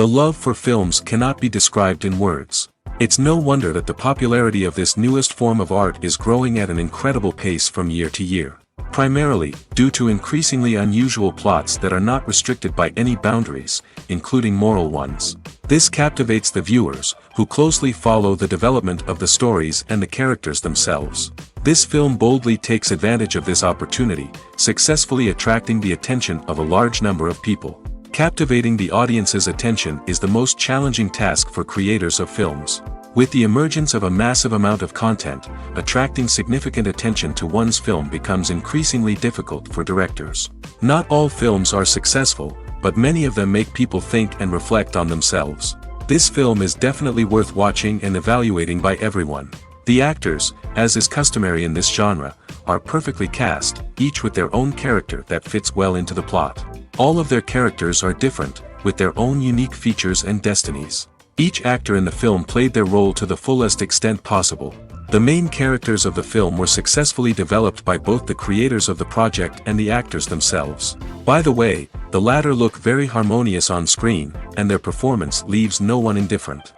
The love for films cannot be described in words. It's no wonder that the popularity of this newest form of art is growing at an incredible pace from year to year. Primarily, due to increasingly unusual plots that are not restricted by any boundaries, including moral ones. This captivates the viewers, who closely follow the development of the stories and the characters themselves. This film boldly takes advantage of this opportunity, successfully attracting the attention of a large number of people. Captivating the audience's attention is the most challenging task for creators of films. With the emergence of a massive amount of content, attracting significant attention to one's film becomes increasingly difficult for directors. Not all films are successful, but many of them make people think and reflect on themselves. This film is definitely worth watching and evaluating by everyone. The actors, as is customary in this genre, are perfectly cast, each with their own character that fits well into the plot. All of their characters are different, with their own unique features and destinies. Each actor in the film played their role to the fullest extent possible. The main characters of the film were successfully developed by both the creators of the project and the actors themselves. By the way, the latter look very harmonious on screen, and their performance leaves no one indifferent.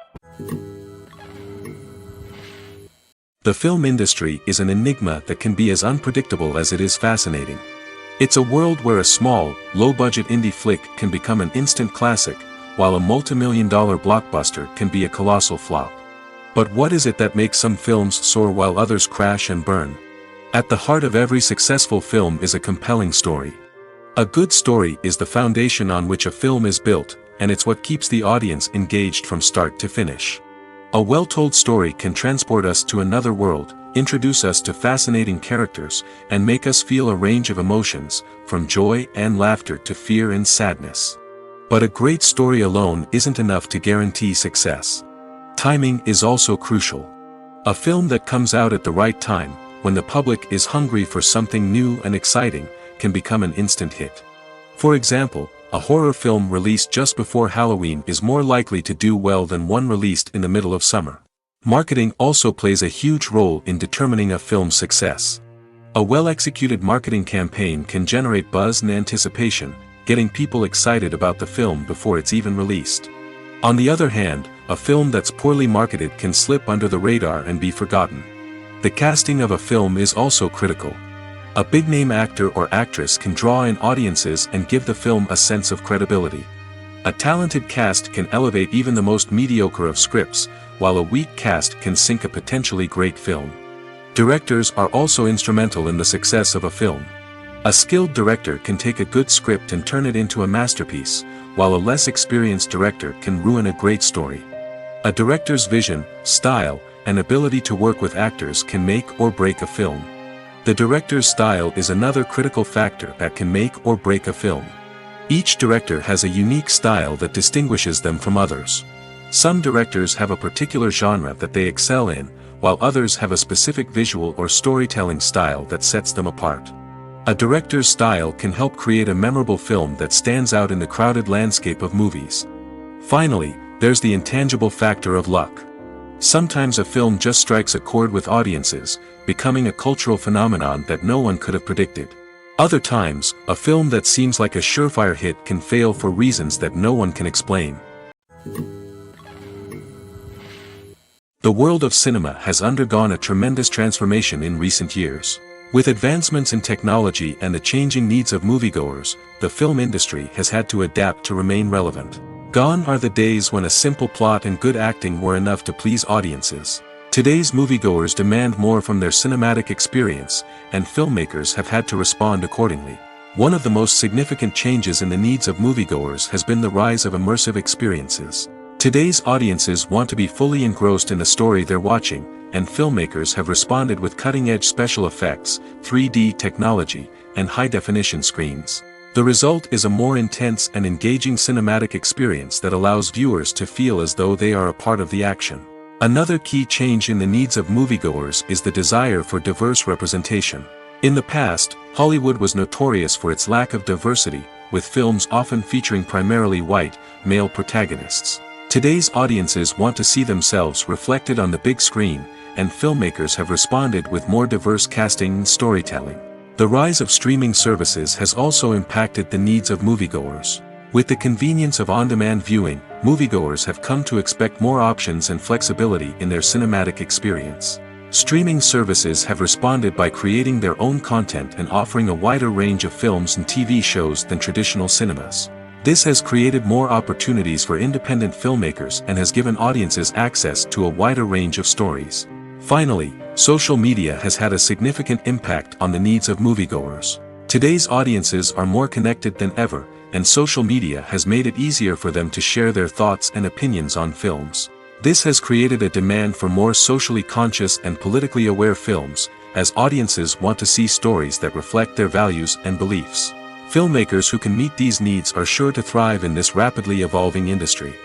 The film industry is an enigma that can be as unpredictable as it is fascinating. It's a world where a small, low-budget indie flick can become an instant classic, while a multi-million-dollar blockbuster can be a colossal flop. But what is it that makes some films soar while others crash and burn? At the heart of every successful film is a compelling story. A good story is the foundation on which a film is built, and it's what keeps the audience engaged from start to finish. A well-told story can transport us to another world, introduce us to fascinating characters, and make us feel a range of emotions, from joy and laughter to fear and sadness. But a great story alone isn't enough to guarantee success. Timing is also crucial. A film that comes out at the right time, when the public is hungry for something new and exciting, can become an instant hit. For example, a horror film released just before Halloween is more likely to do well than one released in the middle of summer. Marketing also plays a huge role in determining a film's success. A well-executed marketing campaign can generate buzz and anticipation, getting people excited about the film before it's even released. On the other hand, a film that's poorly marketed can slip under the radar and be forgotten. The casting of a film is also critical. A big-name actor or actress can draw in audiences and give the film a sense of credibility. A talented cast can elevate even the most mediocre of scripts, while a weak cast can sink a potentially great film. Directors are also instrumental in the success of a film. A skilled director can take a good script and turn it into a masterpiece, while a less experienced director can ruin a great story. A director's vision, style, and ability to work with actors can make or break a film. The director's style is another critical factor that can make or break a film. Each director has a unique style that distinguishes them from others. Some directors have a particular genre that they excel in, while others have a specific visual or storytelling style that sets them apart. A director's style can help create a memorable film that stands out in the crowded landscape of movies. Finally, there's the intangible factor of luck. Sometimes a film just strikes a chord with audiences, becoming a cultural phenomenon that no one could have predicted. Other times, a film that seems like a surefire hit can fail for reasons that no one can explain. The world of cinema has undergone a tremendous transformation in recent years. With advancements in technology and the changing needs of moviegoers, the film industry has had to adapt to remain relevant. Gone are the days when a simple plot and good acting were enough to please audiences. Today's moviegoers demand more from their cinematic experience, and filmmakers have had to respond accordingly. One of the most significant changes in the needs of moviegoers has been the rise of immersive experiences. Today's audiences want to be fully engrossed in the story they're watching, and filmmakers have responded with cutting-edge special effects, 3D technology, and high-definition screens. The result is a more intense and engaging cinematic experience that allows viewers to feel as though they are a part of the action. Another key change in the needs of moviegoers is the desire for diverse representation. In the past, Hollywood was notorious for its lack of diversity, with films often featuring primarily white, male protagonists. Today's audiences want to see themselves reflected on the big screen, and filmmakers have responded with more diverse casting and storytelling. The rise of streaming services has also impacted the needs of moviegoers. With the convenience of on-demand viewing, moviegoers have come to expect more options and flexibility in their cinematic experience. Streaming services have responded by creating their own content and offering a wider range of films and TV shows than traditional cinemas. This has created more opportunities for independent filmmakers and has given audiences access to a wider range of stories. Finally, social media has had a significant impact on the needs of moviegoers. Today's audiences are more connected than ever, and social media has made it easier for them to share their thoughts and opinions on films. This has created a demand for more socially conscious and politically aware films, as audiences want to see stories that reflect their values and beliefs. Filmmakers who can meet these needs are sure to thrive in this rapidly evolving industry.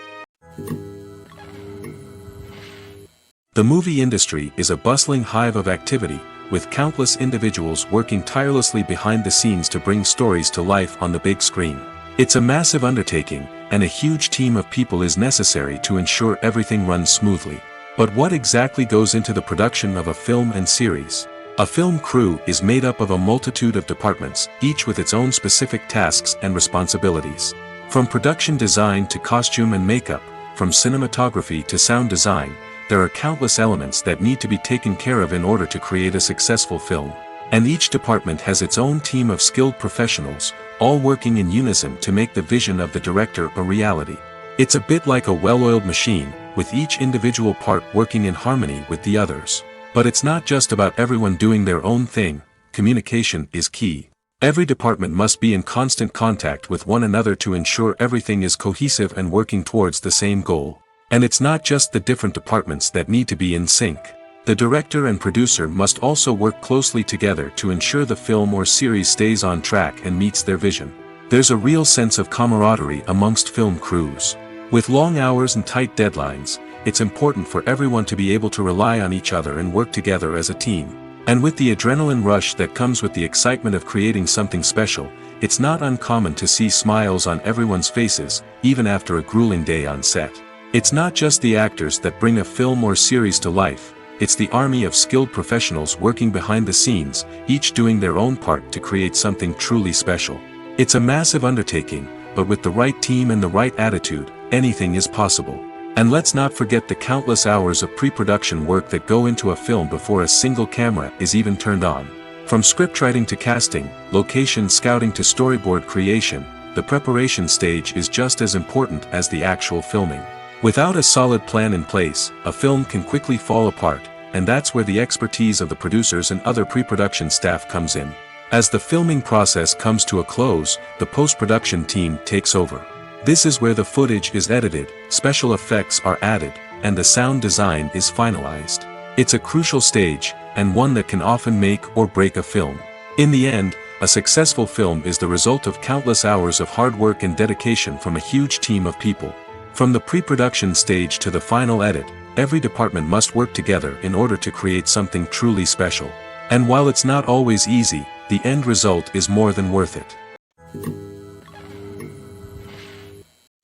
The movie industry is a bustling hive of activity, with countless individuals working tirelessly behind the scenes to bring stories to life on the big screen. It's a massive undertaking, and a huge team of people is necessary to ensure everything runs smoothly. But what exactly goes into the production of a film and series? A film crew is made up of a multitude of departments, each with its own specific tasks and responsibilities. From production design to costume and makeup, from cinematography to sound design, there are countless elements that need to be taken care of in order to create a successful film. And each department has its own team of skilled professionals, all working in unison to make the vision of the director a reality. It's a bit like a well-oiled machine, with each individual part working in harmony with the others. But it's not just about everyone doing their own thing. Communication is key. Every department must be in constant contact with one another to ensure everything is cohesive and working towards the same goal. And it's not just the different departments that need to be in sync. The director and producer must also work closely together to ensure the film or series stays on track and meets their vision. There's a real sense of camaraderie amongst film crews. With long hours and tight deadlines, it's important for everyone to be able to rely on each other and work together as a team. And with the adrenaline rush that comes with the excitement of creating something special, it's not uncommon to see smiles on everyone's faces, even after a grueling day on set. It's not just the actors that bring a film or series to life. It's the army of skilled professionals working behind the scenes, each doing their own part to create something truly special. It's a massive undertaking, but with the right team and the right attitude, anything is possible. And let's not forget the countless hours of pre-production work that go into a film before a single camera is even turned on. From scriptwriting to casting, location scouting to storyboard creation, the preparation stage is just as important as the actual filming. Without a solid plan in place, a film can quickly fall apart, and that's where the expertise of the producers and other pre-production staff comes in. As the filming process comes to a close, the post-production team takes over. This is where the footage is edited, special effects are added, and the sound design is finalized. It's a crucial stage, and one that can often make or break a film. In the end, a successful film is the result of countless hours of hard work and dedication from a huge team of people. From the pre-production stage to the final edit, every department must work together in order to create something truly special. And while it's not always easy, the end result is more than worth it.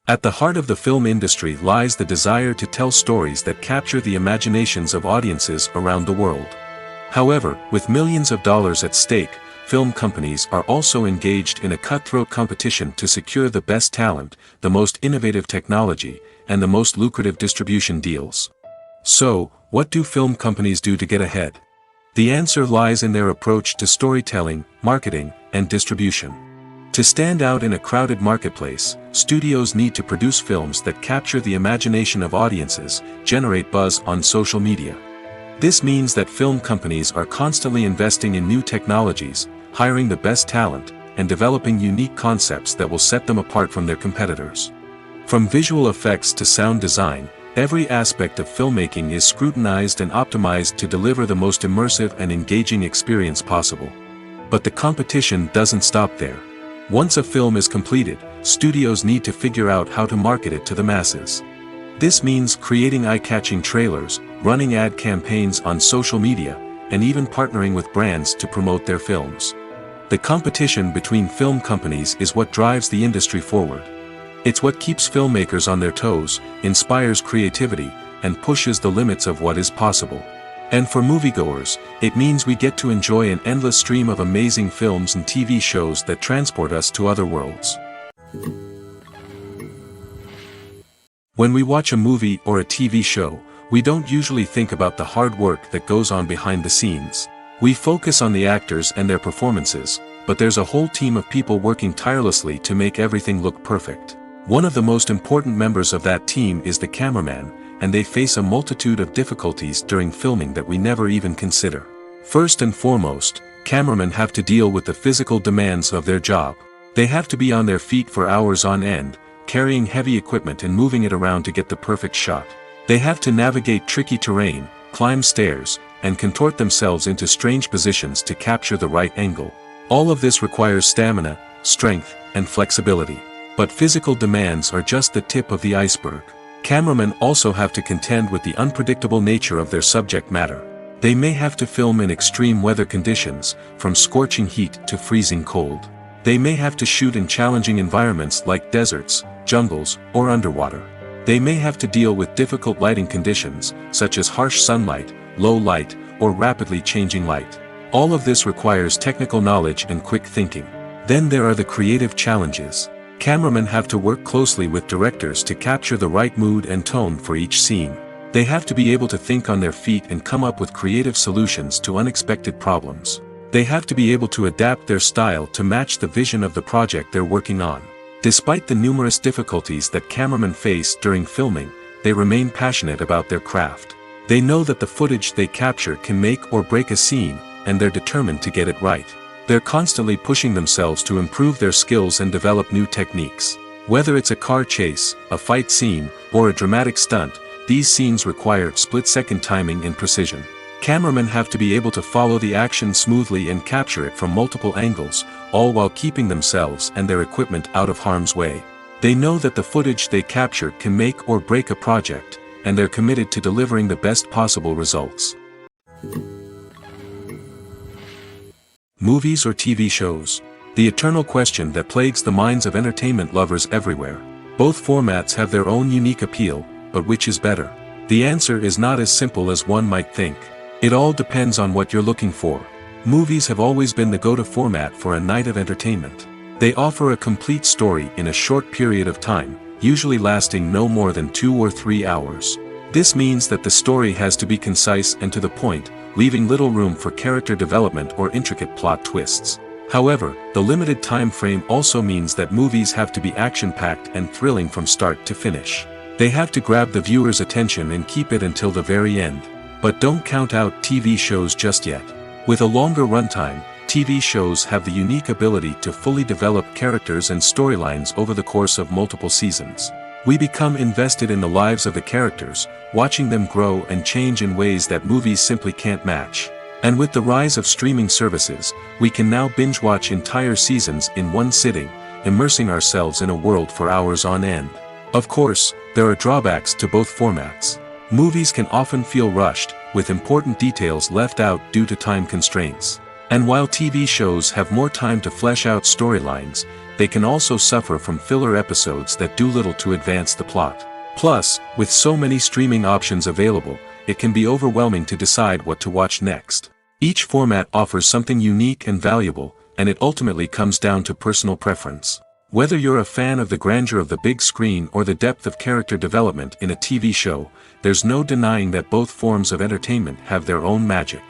At the heart of the film industry lies the desire to tell stories that capture the imaginations of audiences around the world. However, with millions of dollars at stake, film companies are also engaged in a cutthroat competition to secure the best talent, the most innovative technology, and the most lucrative distribution deals. So, what do film companies do to get ahead? The answer lies in their approach to storytelling, marketing, and distribution. To stand out in a crowded marketplace, studios need to produce films that capture the imagination of audiences, generate buzz on social media. This means that film companies are constantly investing in new technologies, hiring the best talent, and developing unique concepts that will set them apart from their competitors. From visual effects to sound design, every aspect of filmmaking is scrutinized and optimized to deliver the most immersive and engaging experience possible. But the competition doesn't stop there. Once a film is completed, studios need to figure out how to market it to the masses. This means creating eye-catching trailers, running ad campaigns on social media, and even partnering with brands to promote their films. The competition between film companies is what drives the industry forward. It's what keeps filmmakers on their toes, inspires creativity, and pushes the limits of what is possible. And for moviegoers, it means we get to enjoy an endless stream of amazing films and TV shows that transport us to other worlds. When we watch a movie or a TV show, we don't usually think about the hard work that goes on behind the scenes. We focus on the actors and their performances, but there's a whole team of people working tirelessly to make everything look perfect. One of the most important members of that team is the cameraman, and they face a multitude of difficulties during filming that we never even consider. First and foremost, cameramen have to deal with the physical demands of their job. They have to be on their feet for hours on end, carrying heavy equipment and moving it around to get the perfect shot. They have to navigate tricky terrain, climb stairs, and contort themselves into strange positions to capture the right angle. All of this requires stamina, strength, and flexibility. But physical demands are just the tip of the iceberg. Cameramen also have to contend with the unpredictable nature of their subject matter. They may have to film in extreme weather conditions, from scorching heat to freezing cold. They may have to shoot in challenging environments like deserts, jungles, or underwater. They may have to deal with difficult lighting conditions, such as harsh sunlight, low light, or rapidly changing light. All of this requires technical knowledge and quick thinking. Then there are the creative challenges. Cameramen have to work closely with directors to capture the right mood and tone for each scene. They have to be able to think on their feet and come up with creative solutions to unexpected problems. They have to be able to adapt their style to match the vision of the project they're working on. Despite the numerous difficulties that cameramen face during filming, they remain passionate about their craft. They know that the footage they capture can make or break a scene, and they're determined to get it right. They're constantly pushing themselves to improve their skills and develop new techniques. Whether it's a car chase, a fight scene, or a dramatic stunt, these scenes require split-second timing and precision. Cameramen have to be able to follow the action smoothly and capture it from multiple angles, all while keeping themselves and their equipment out of harm's way. They know that the footage they capture can make or break a project, and they're committed to delivering the best possible results. Movies or TV shows? The eternal question that plagues the minds of entertainment lovers everywhere. Both formats have their own unique appeal, but which is better? The answer is not as simple as one might think. It all depends on what you're looking for. Movies have always been the go-to format for a night of entertainment. They offer a complete story in a short period of time, usually lasting no more than 2 or 3 hours. This means that the story has to be concise and to the point, leaving little room for character development or intricate plot twists. However, the limited time frame also means that movies have to be action-packed and thrilling from start to finish. They have to grab the viewer's attention and keep it until the very end. But don't count out TV shows just yet. With a longer runtime, TV shows have the unique ability to fully develop characters and storylines over the course of multiple seasons. We become invested in the lives of the characters, watching them grow and change in ways that movies simply can't match. And with the rise of streaming services, we can now binge-watch entire seasons in one sitting, immersing ourselves in a world for hours on end. Of course, there are drawbacks to both formats. Movies can often feel rushed, with important details left out due to time constraints. And while TV shows have more time to flesh out storylines, they can also suffer from filler episodes that do little to advance the plot. Plus, with so many streaming options available, it can be overwhelming to decide what to watch next. Each format offers something unique and valuable, and it ultimately comes down to personal preference. Whether you're a fan of the grandeur of the big screen or the depth of character development in a TV show, there's no denying that both forms of entertainment have their own magic.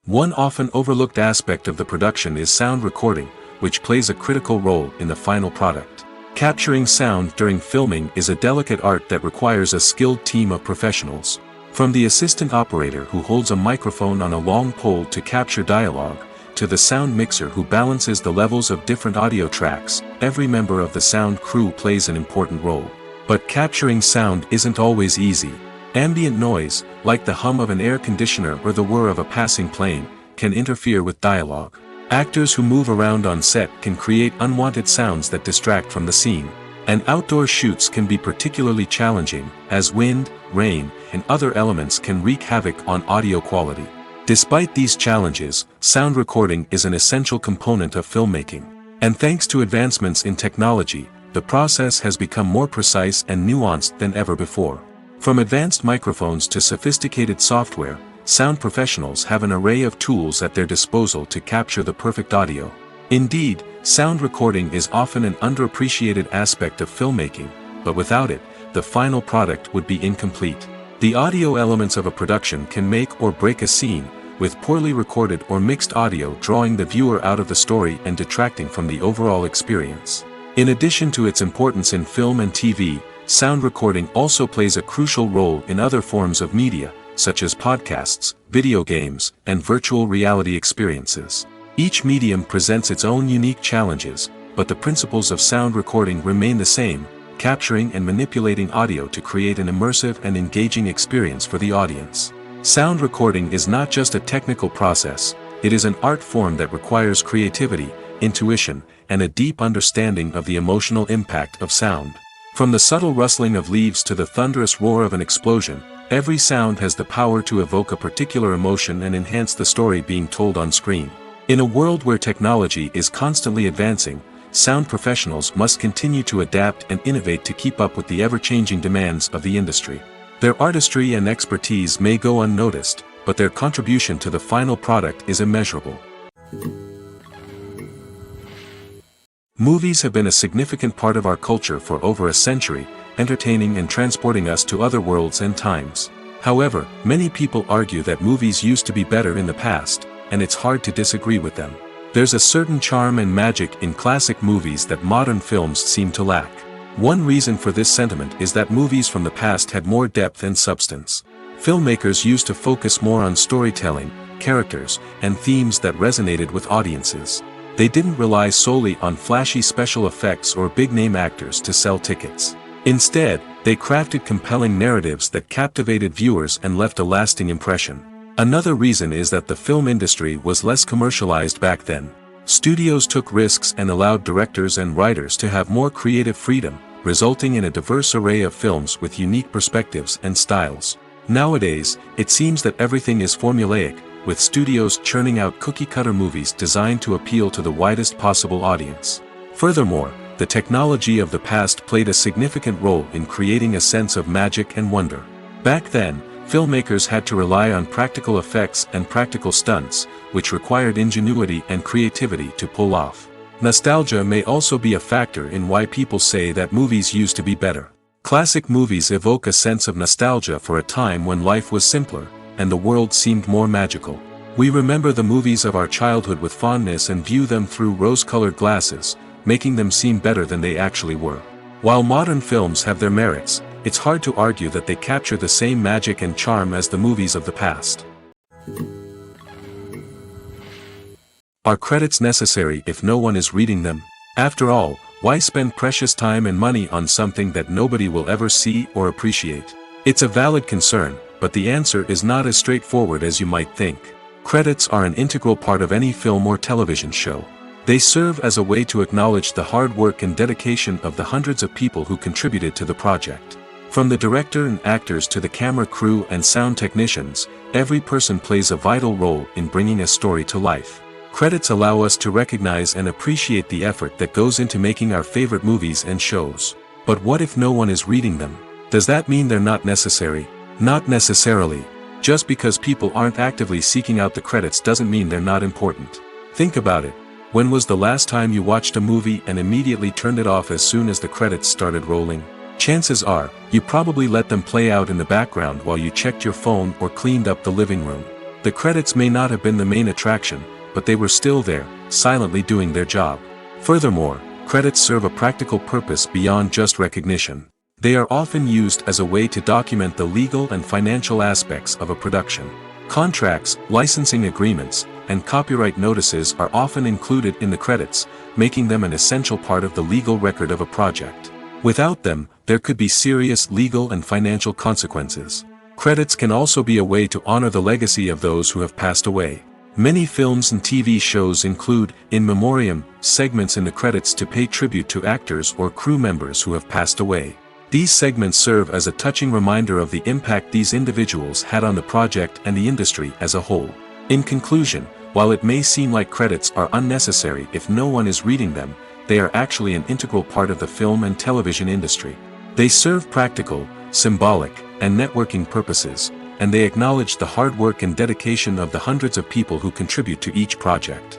One often overlooked aspect of the production is sound recording, which plays a critical role in the final product. Capturing sound during filming is a delicate art that requires a skilled team of professionals. From the assistant operator who holds a microphone on a long pole to capture dialogue, to the sound mixer who balances the levels of different audio tracks, every member of the sound crew plays an important role. But capturing sound isn't always easy. Ambient noise, like the hum of an air conditioner or the whir of a passing plane, can interfere with dialogue. Actors who move around on set can create unwanted sounds that distract from the scene. And outdoor shoots can be particularly challenging, as wind, rain, and other elements can wreak havoc on audio quality. Despite these challenges, sound recording is an essential component of filmmaking. And thanks to advancements in technology, the process has become more precise and nuanced than ever before. From advanced microphones to sophisticated software, sound professionals have an array of tools at their disposal to capture the perfect audio. Indeed, Sound recording is often an underappreciated aspect of filmmaking, but without it, the final product would be incomplete. The audio elements of a production can make or break a scene, with poorly recorded or mixed audio drawing the viewer out of the story and detracting from the overall experience. In addition to its importance in film and TV, sound recording also plays a crucial role in other forms of media, such as podcasts, video games, and virtual reality experiences. Each medium presents its own unique challenges, but the principles of sound recording remain the same, capturing and manipulating audio to create an immersive and engaging experience for the audience. Sound recording is not just a technical process, it is an art form that requires creativity, intuition, and a deep understanding of the emotional impact of sound. From the subtle rustling of leaves to the thunderous roar of an explosion, every sound has the power to evoke a particular emotion and enhance the story being told on screen. In a world where technology is constantly advancing, sound professionals must continue to adapt and innovate to keep up with the ever-changing demands of the industry. Their artistry and expertise may go unnoticed, but their contribution to the final product is immeasurable. Movies have been a significant part of our culture for over a century, entertaining and transporting us to other worlds and times. However, many people argue that movies used to be better in the past, and it's hard to disagree with them. There's a certain charm and magic in classic movies that modern films seem to lack. One reason for this sentiment is that movies from the past had more depth and substance. Filmmakers used to focus more on storytelling, characters, and themes that resonated with audiences. They didn't rely solely on flashy special effects or big-name actors to sell tickets. Instead, they crafted compelling narratives that captivated viewers and left a lasting impression. Another reason is that the film industry was less commercialized back then. Studios took risks and allowed directors and writers to have more creative freedom, resulting in a diverse array of films with unique perspectives and styles. Nowadays, it seems that everything is formulaic, with studios churning out cookie-cutter movies designed to appeal to the widest possible audience. Furthermore, the technology of the past played a significant role in creating a sense of magic and wonder. Back then, filmmakers had to rely on practical effects and practical stunts, which required ingenuity and creativity to pull off. Nostalgia may also be a factor in why people say that movies used to be better. Classic movies evoke a sense of nostalgia for a time when life was simpler, and the world seemed more magical. We remember the movies of our childhood with fondness and view them through rose-colored glasses, making them seem better than they actually were. While modern films have their merits, it's hard to argue that they capture the same magic and charm as the movies of the past. Are credits necessary if no one is reading them? After all, why spend precious time and money on something that nobody will ever see or appreciate? It's a valid concern, but the answer is not as straightforward as you might think. Credits are an integral part of any film or television show. They serve as a way to acknowledge the hard work and dedication of the hundreds of people who contributed to the project. From the director and actors to the camera crew and sound technicians, every person plays a vital role in bringing a story to life. Credits allow us to recognize and appreciate the effort that goes into making our favorite movies and shows. But what if no one is reading them? Does that mean they're not necessary? Not necessarily. Just because people aren't actively seeking out the credits doesn't mean they're not important. Think about it. When was the last time you watched a movie and immediately turned it off as soon as the credits started rolling? Chances are, you probably let them play out in the background while you checked your phone or cleaned up the living room. The credits may not have been the main attraction, but they were still there, silently doing their job. Furthermore, credits serve a practical purpose beyond just recognition. They are often used as a way to document the legal and financial aspects of a production. Contracts, licensing agreements, and copyright notices are often included in the credits, making them an essential part of the legal record of a project. Without them, there could be serious legal and financial consequences. Credits can also be a way to honor the legacy of those who have passed away. Many films and TV shows include, in memoriam, segments in the credits to pay tribute to actors or crew members who have passed away. These segments serve as a touching reminder of the impact these individuals had on the project and the industry as a whole. In conclusion, while it may seem like credits are unnecessary if no one is reading them, they are actually an integral part of the film and television industry. They serve practical, symbolic, and networking purposes, and they acknowledge the hard work and dedication of the hundreds of people who contribute to each project.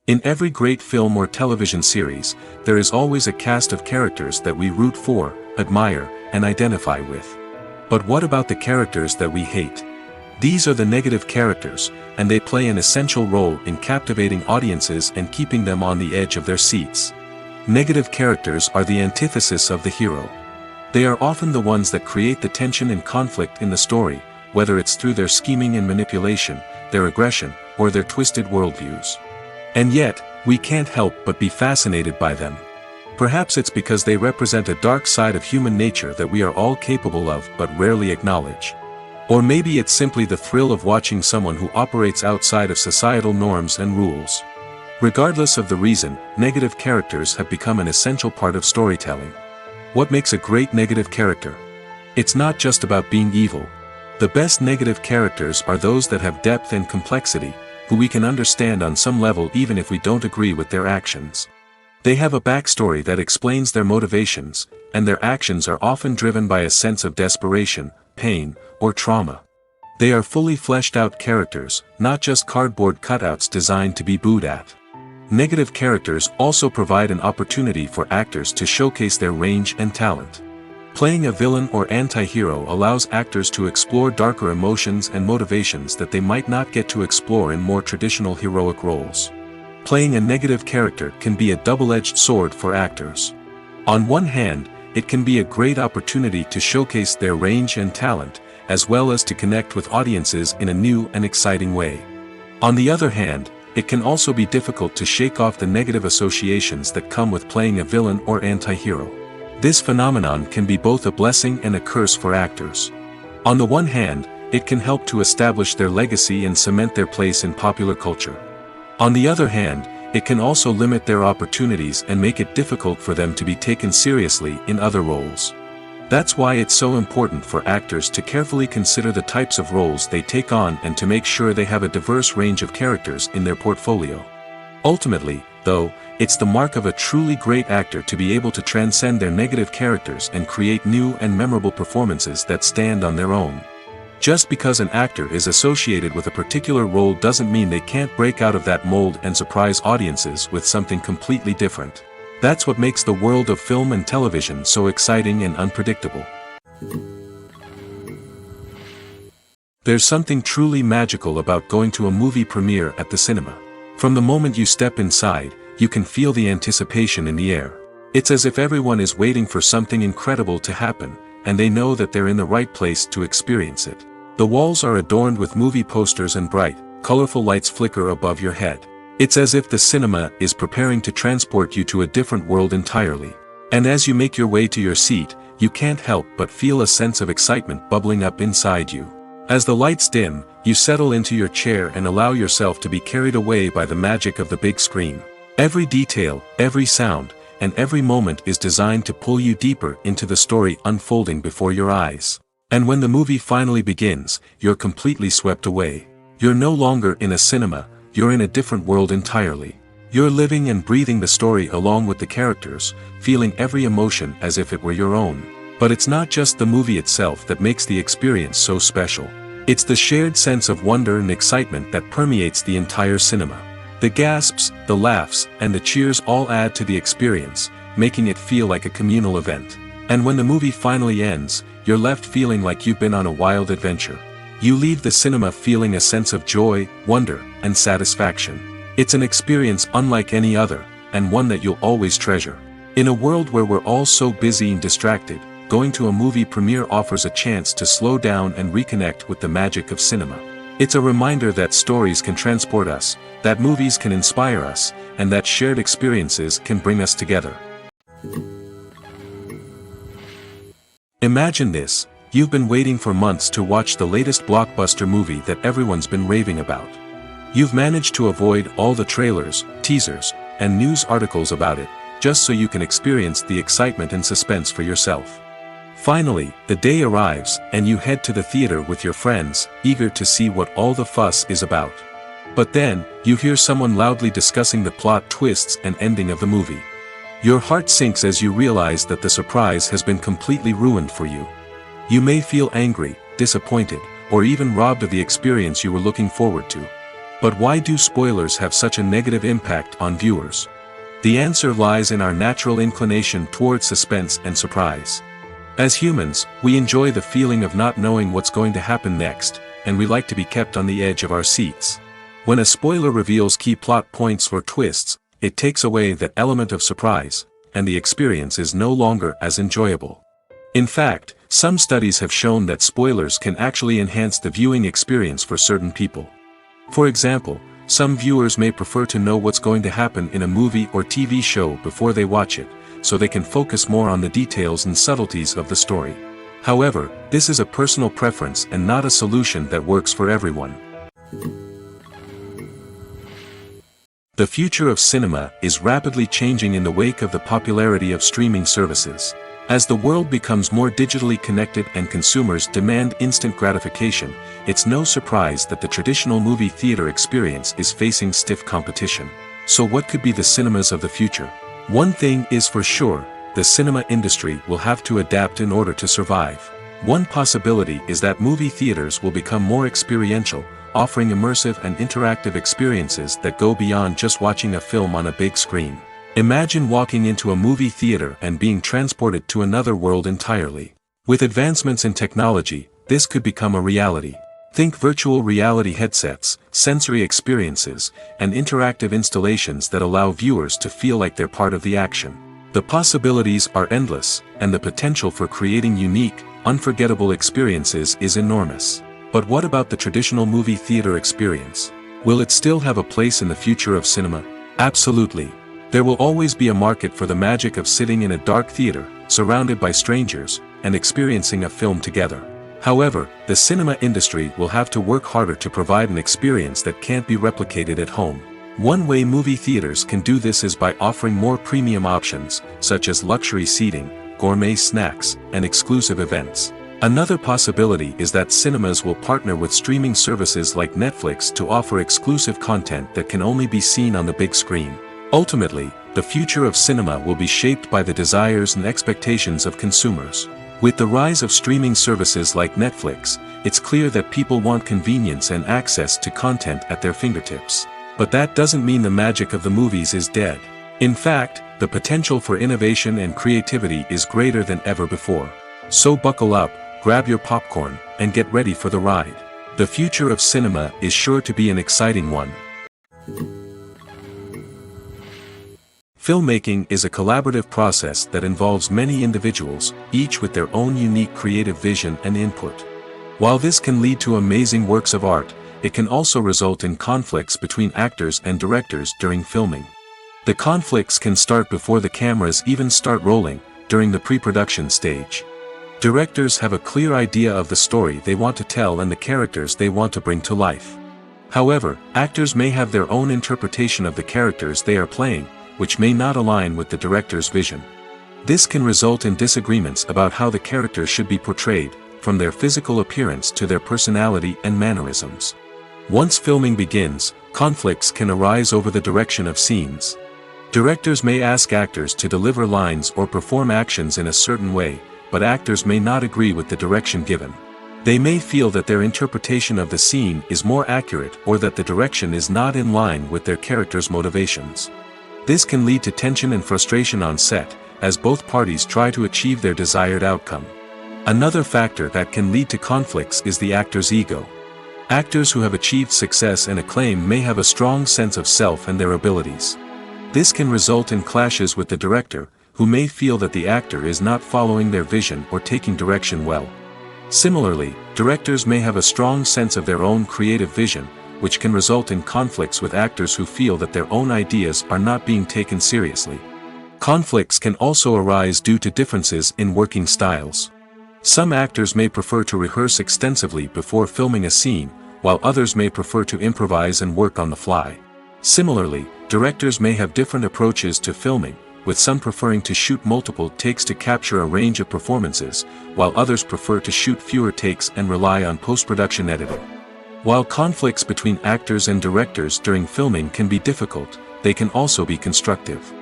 In every great film or television series, there is always a cast of characters that we root for, admire, and identify with. But what about the characters that we hate? These are the negative characters, and they play an essential role in captivating audiences and keeping them on the edge of their seats. Negative characters are the antithesis of the hero. They are often the ones that create the tension and conflict in the story, whether it's through their scheming and manipulation, their aggression, or their twisted worldviews. And yet, we can't help but be fascinated by them. Perhaps it's because they represent a dark side of human nature that we are all capable of but rarely acknowledge. Or maybe it's simply the thrill of watching someone who operates outside of societal norms and rules. Regardless of the reason, negative characters have become an essential part of storytelling. What makes a great negative character? It's not just about being evil. The best negative characters are those that have depth and complexity, who we can understand on some level even if we don't agree with their actions. They have a backstory that explains their motivations, and their actions are often driven by a sense of desperation, pain, or trauma. They are fully fleshed out characters, not just cardboard cutouts designed to be booed at. Negative characters also provide an opportunity for actors to showcase their range and talent. Playing a villain or anti-hero allows actors to explore darker emotions and motivations that they might not get to explore in more traditional heroic roles. Playing a negative character can be a double-edged sword for actors. On one hand, it can be a great opportunity to showcase their range and talent, as well as to connect with audiences in a new and exciting way. On the other hand, it can also be difficult to shake off the negative associations that come with playing a villain or anti-hero. This phenomenon can be both a blessing and a curse for actors. On the one hand, it can help to establish their legacy and cement their place in popular culture. On the other hand, it can also limit their opportunities and make it difficult for them to be taken seriously in other roles. That's why it's so important for actors to carefully consider the types of roles they take on and to make sure they have a diverse range of characters in their portfolio. Ultimately, though, it's the mark of a truly great actor to be able to transcend their negative characters and create new and memorable performances that stand on their own. Just because an actor is associated with a particular role doesn't mean they can't break out of that mold and surprise audiences with something completely different. That's what makes the world of film and television so exciting and unpredictable. There's something truly magical about going to a movie premiere at the cinema. From the moment you step inside, you can feel the anticipation in the air. It's as if everyone is waiting for something incredible to happen, and they know that they're in the right place to experience it. The walls are adorned with movie posters and bright, colorful lights flicker above your head. It's as if the cinema is preparing to transport you to a different world entirely. And as you make your way to your seat, you can't help but feel a sense of excitement bubbling up inside you. As the lights dim, you settle into your chair and allow yourself to be carried away by the magic of the big screen. Every detail, every sound, and every moment is designed to pull you deeper into the story unfolding before your eyes. And when the movie finally begins, you're completely swept away. You're no longer in a cinema, you're in a different world entirely. You're living and breathing the story along with the characters, feeling every emotion as if it were your own. But it's not just the movie itself that makes the experience so special. It's the shared sense of wonder and excitement that permeates the entire cinema. The gasps, the laughs, and the cheers all add to the experience, making it feel like a communal event. And when the movie finally ends, you're left feeling like you've been on a wild adventure. You leave the cinema feeling a sense of joy, wonder, and satisfaction. It's an experience unlike any other, and one that you'll always treasure. In a world where we're all so busy and distracted, going to a movie premiere offers a chance to slow down and reconnect with the magic of cinema. It's a reminder that stories can transport us, that movies can inspire us, and that shared experiences can bring us together. Imagine this: you've been waiting for months to watch the latest blockbuster movie that everyone's been raving about. You've managed to avoid all the trailers, teasers, and news articles about it, just so you can experience the excitement and suspense for yourself. Finally, the day arrives, and you head to the theater with your friends, eager to see what all the fuss is about. But then, you hear someone loudly discussing the plot twists and ending of the movie. Your heart sinks as you realize that the surprise has been completely ruined for you. You may feel angry, disappointed, or even robbed of the experience you were looking forward to. But why do spoilers have such a negative impact on viewers? The answer lies in our natural inclination toward suspense and surprise. As humans, we enjoy the feeling of not knowing what's going to happen next, and we like to be kept on the edge of our seats. When a spoiler reveals key plot points or twists, it takes away that element of surprise, and the experience is no longer as enjoyable. In fact, some studies have shown that spoilers can actually enhance the viewing experience for certain people. For example, some viewers may prefer to know what's going to happen in a movie or TV show before they watch it, so they can focus more on the details and subtleties of the story. However, this is a personal preference and not a solution that works for everyone. The future of cinema is rapidly changing in the wake of the popularity of streaming services. As the world becomes more digitally connected and consumers demand instant gratification, it's no surprise that the traditional movie theater experience is facing stiff competition. So what could be the cinemas of the future? One thing is for sure, the cinema industry will have to adapt in order to survive. One possibility is that movie theaters will become more experiential, offering immersive and interactive experiences that go beyond just watching a film on a big screen. Imagine walking into a movie theater and being transported to another world entirely. With advancements in technology, this could become a reality. Think virtual reality headsets, sensory experiences, and interactive installations that allow viewers to feel like they're part of the action. The possibilities are endless, and the potential for creating unique, unforgettable experiences is enormous. But what about the traditional movie theater experience? Will it still have a place in the future of cinema? Absolutely. There will always be a market for the magic of sitting in a dark theater, surrounded by strangers, and experiencing a film together. However, the cinema industry will have to work harder to provide an experience that can't be replicated at home. One way movie theaters can do this is by offering more premium options, such as luxury seating, gourmet snacks, and exclusive events. Another possibility is that cinemas will partner with streaming services like Netflix to offer exclusive content that can only be seen on the big screen. Ultimately, the future of cinema will be shaped by the desires and expectations of consumers. With the rise of streaming services like Netflix, it's clear that people want convenience and access to content at their fingertips. But that doesn't mean the magic of the movies is dead. In fact, the potential for innovation and creativity is greater than ever before. So buckle up, grab your popcorn, and get ready for the ride. The future of cinema is sure to be an exciting one. Filmmaking is a collaborative process that involves many individuals, each with their own unique creative vision and input. While this can lead to amazing works of art, it can also result in conflicts between actors and directors during filming. The conflicts can start before the cameras even start rolling, during the pre-production stage. Directors have a clear idea of the story they want to tell and the characters they want to bring to life. However, actors may have their own interpretation of the characters they are playing, which may not align with the director's vision. This can result in disagreements about how the characters should be portrayed, from their physical appearance to their personality and mannerisms. Once filming begins, conflicts can arise over the direction of scenes. Directors may ask actors to deliver lines or perform actions in a certain way, but actors may not agree with the direction given. They may feel that their interpretation of the scene is more accurate or that the direction is not in line with their character's motivations. This can lead to tension and frustration on set, as both parties try to achieve their desired outcome. Another factor that can lead to conflicts is the actor's ego. Actors who have achieved success and acclaim may have a strong sense of self and their abilities. This can result in clashes with the director, who may feel that the actor is not following their vision or taking direction well. Similarly, directors may have a strong sense of their own creative vision, which can result in conflicts with actors who feel that their own ideas are not being taken seriously. Conflicts can also arise due to differences in working styles. Some actors may prefer to rehearse extensively before filming a scene, while others may prefer to improvise and work on the fly. Similarly, directors may have different approaches to filming, with some preferring to shoot multiple takes to capture a range of performances, while others prefer to shoot fewer takes and rely on post-production editing. While conflicts between actors and directors during filming can be difficult, they can also be constructive.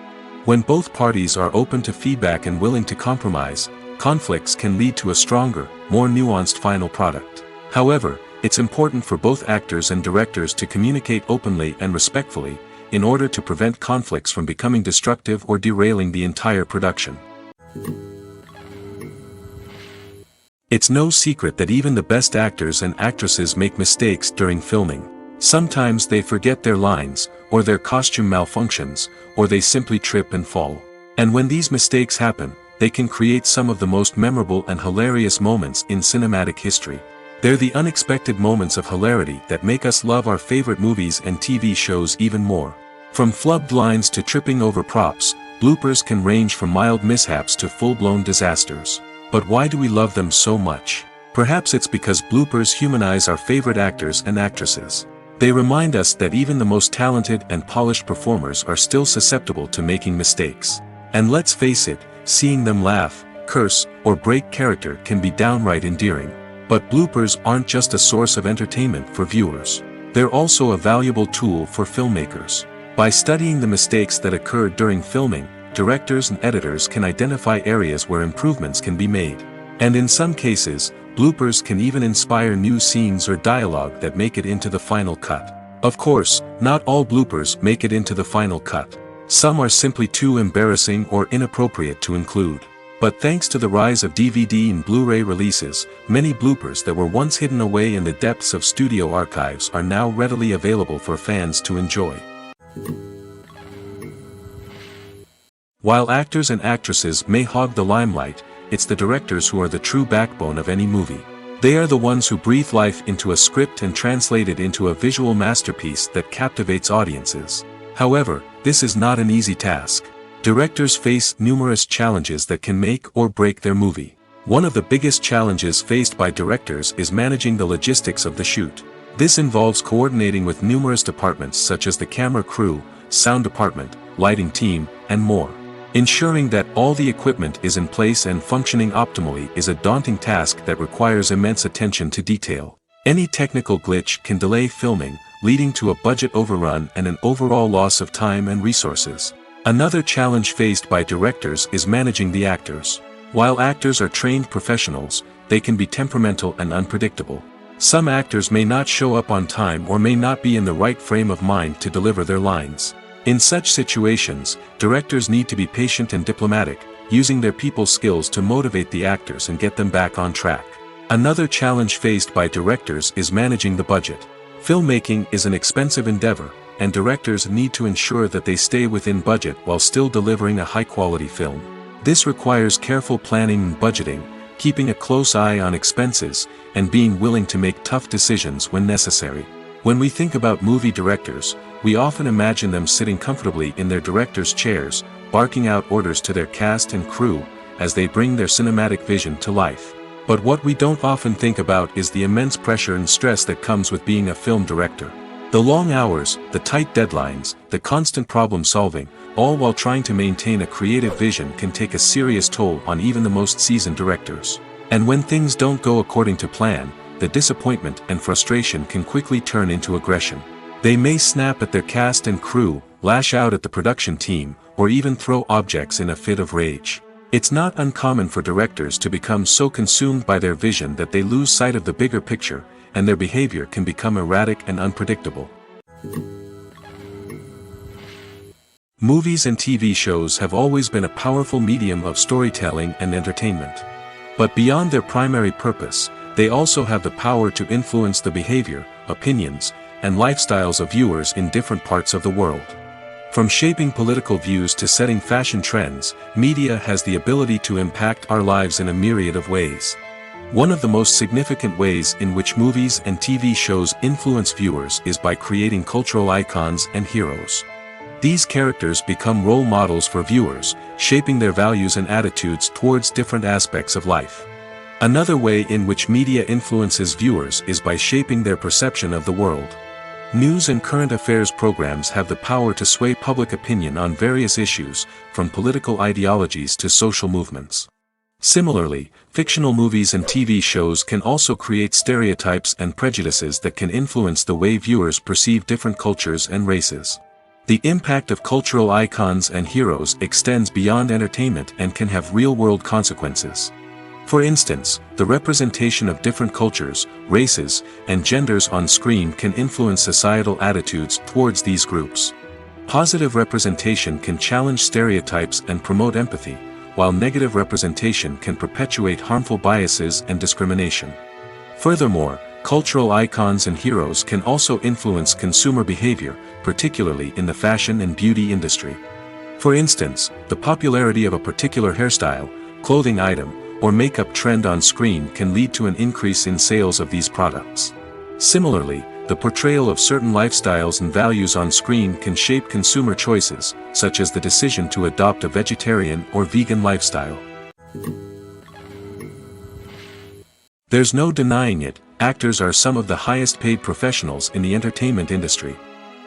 When both parties are open to feedback and willing to compromise, conflicts can lead to a stronger, more nuanced final product. However, it's important for both actors and directors to communicate openly and respectfully, in order to prevent conflicts from becoming destructive or derailing the entire production. It's no secret that even the best actors and actresses make mistakes during filming. Sometimes they forget their lines, or their costume malfunctions, or they simply trip and fall. And when these mistakes happen, they can create some of the most memorable and hilarious moments in cinematic history. They're the unexpected moments of hilarity that make us love our favorite movies and TV shows even more. From flubbed lines to tripping over props, bloopers can range from mild mishaps to full-blown disasters. But why do we love them so much? Perhaps it's because bloopers humanize our favorite actors and actresses. They remind us that even the most talented and polished performers are still susceptible to making mistakes. And let's face it, seeing them laugh, curse, or break character can be downright endearing. But bloopers aren't just a source of entertainment for viewers. They're also a valuable tool for filmmakers. By studying the mistakes that occurred during filming, directors and editors can identify areas where improvements can be made. And in some cases, bloopers can even inspire new scenes or dialogue that make it into the final cut. Of course, not all bloopers make it into the final cut. Some are simply too embarrassing or inappropriate to include. But thanks to the rise of DVD and Blu-ray releases, many bloopers that were once hidden away in the depths of studio archives are now readily available for fans to enjoy. While actors and actresses may hog the limelight, it's the directors who are the true backbone of any movie. They are the ones who breathe life into a script and translate it into a visual masterpiece that captivates audiences. However, this is not an easy task. Directors face numerous challenges that can make or break their movie. One of the biggest challenges faced by directors is managing the logistics of the shoot. This involves coordinating with numerous departments such as the camera crew, sound department, lighting team, and more. Ensuring that all the equipment is in place and functioning optimally is a daunting task that requires immense attention to detail. Any technical glitch can delay filming, leading to a budget overrun and an overall loss of time and resources. Another challenge faced by directors is managing the actors. While actors are trained professionals, they can be temperamental and unpredictable. Some actors may not show up on time or may not be in the right frame of mind to deliver their lines. In such situations, directors need to be patient and diplomatic, using their people skills to motivate the actors and get them back on track. Another challenge faced by directors is managing the budget. Filmmaking is an expensive endeavor, and directors need to ensure that they stay within budget while still delivering a high-quality film. This requires careful planning and budgeting, keeping a close eye on expenses, and being willing to make tough decisions when necessary. When we think about movie directors, we often imagine them sitting comfortably in their director's chairs, barking out orders to their cast and crew, as they bring their cinematic vision to life. But what we don't often think about is the immense pressure and stress that comes with being a film director. The long hours, the tight deadlines, the constant problem solving, all while trying to maintain a creative vision can take a serious toll on even the most seasoned directors. And when things don't go according to plan, the disappointment and frustration can quickly turn into aggression. They may snap at their cast and crew, lash out at the production team, or even throw objects in a fit of rage. It's not uncommon for directors to become so consumed by their vision that they lose sight of the bigger picture, and their behavior can become erratic and unpredictable. Movies and TV shows have always been a powerful medium of storytelling and entertainment. But beyond their primary purpose, they also have the power to influence the behavior, opinions, and lifestyles of viewers in different parts of the world. From shaping political views to setting fashion trends, media has the ability to impact our lives in a myriad of ways. One of the most significant ways in which movies and TV shows influence viewers is by creating cultural icons and heroes. These characters become role models for viewers, shaping their values and attitudes towards different aspects of life. Another way in which media influences viewers is by shaping their perception of the world. News and current affairs programs have the power to sway public opinion on various issues, from political ideologies to social movements. Similarly, fictional movies and TV shows can also create stereotypes and prejudices that can influence the way viewers perceive different cultures and races. The impact of cultural icons and heroes extends beyond entertainment and can have real-world consequences. For instance, the representation of different cultures, races, and genders on screen can influence societal attitudes towards these groups. Positive representation can challenge stereotypes and promote empathy, while negative representation can perpetuate harmful biases and discrimination. Furthermore, cultural icons and heroes can also influence consumer behavior, particularly in the fashion and beauty industry. For instance, the popularity of a particular hairstyle, clothing item, or makeup trend on screen can lead to an increase in sales of these products. Similarly, the portrayal of certain lifestyles and values on screen can shape consumer choices, such as the decision to adopt a vegetarian or vegan lifestyle. There's no denying it, actors are some of the highest paid professionals in the entertainment industry.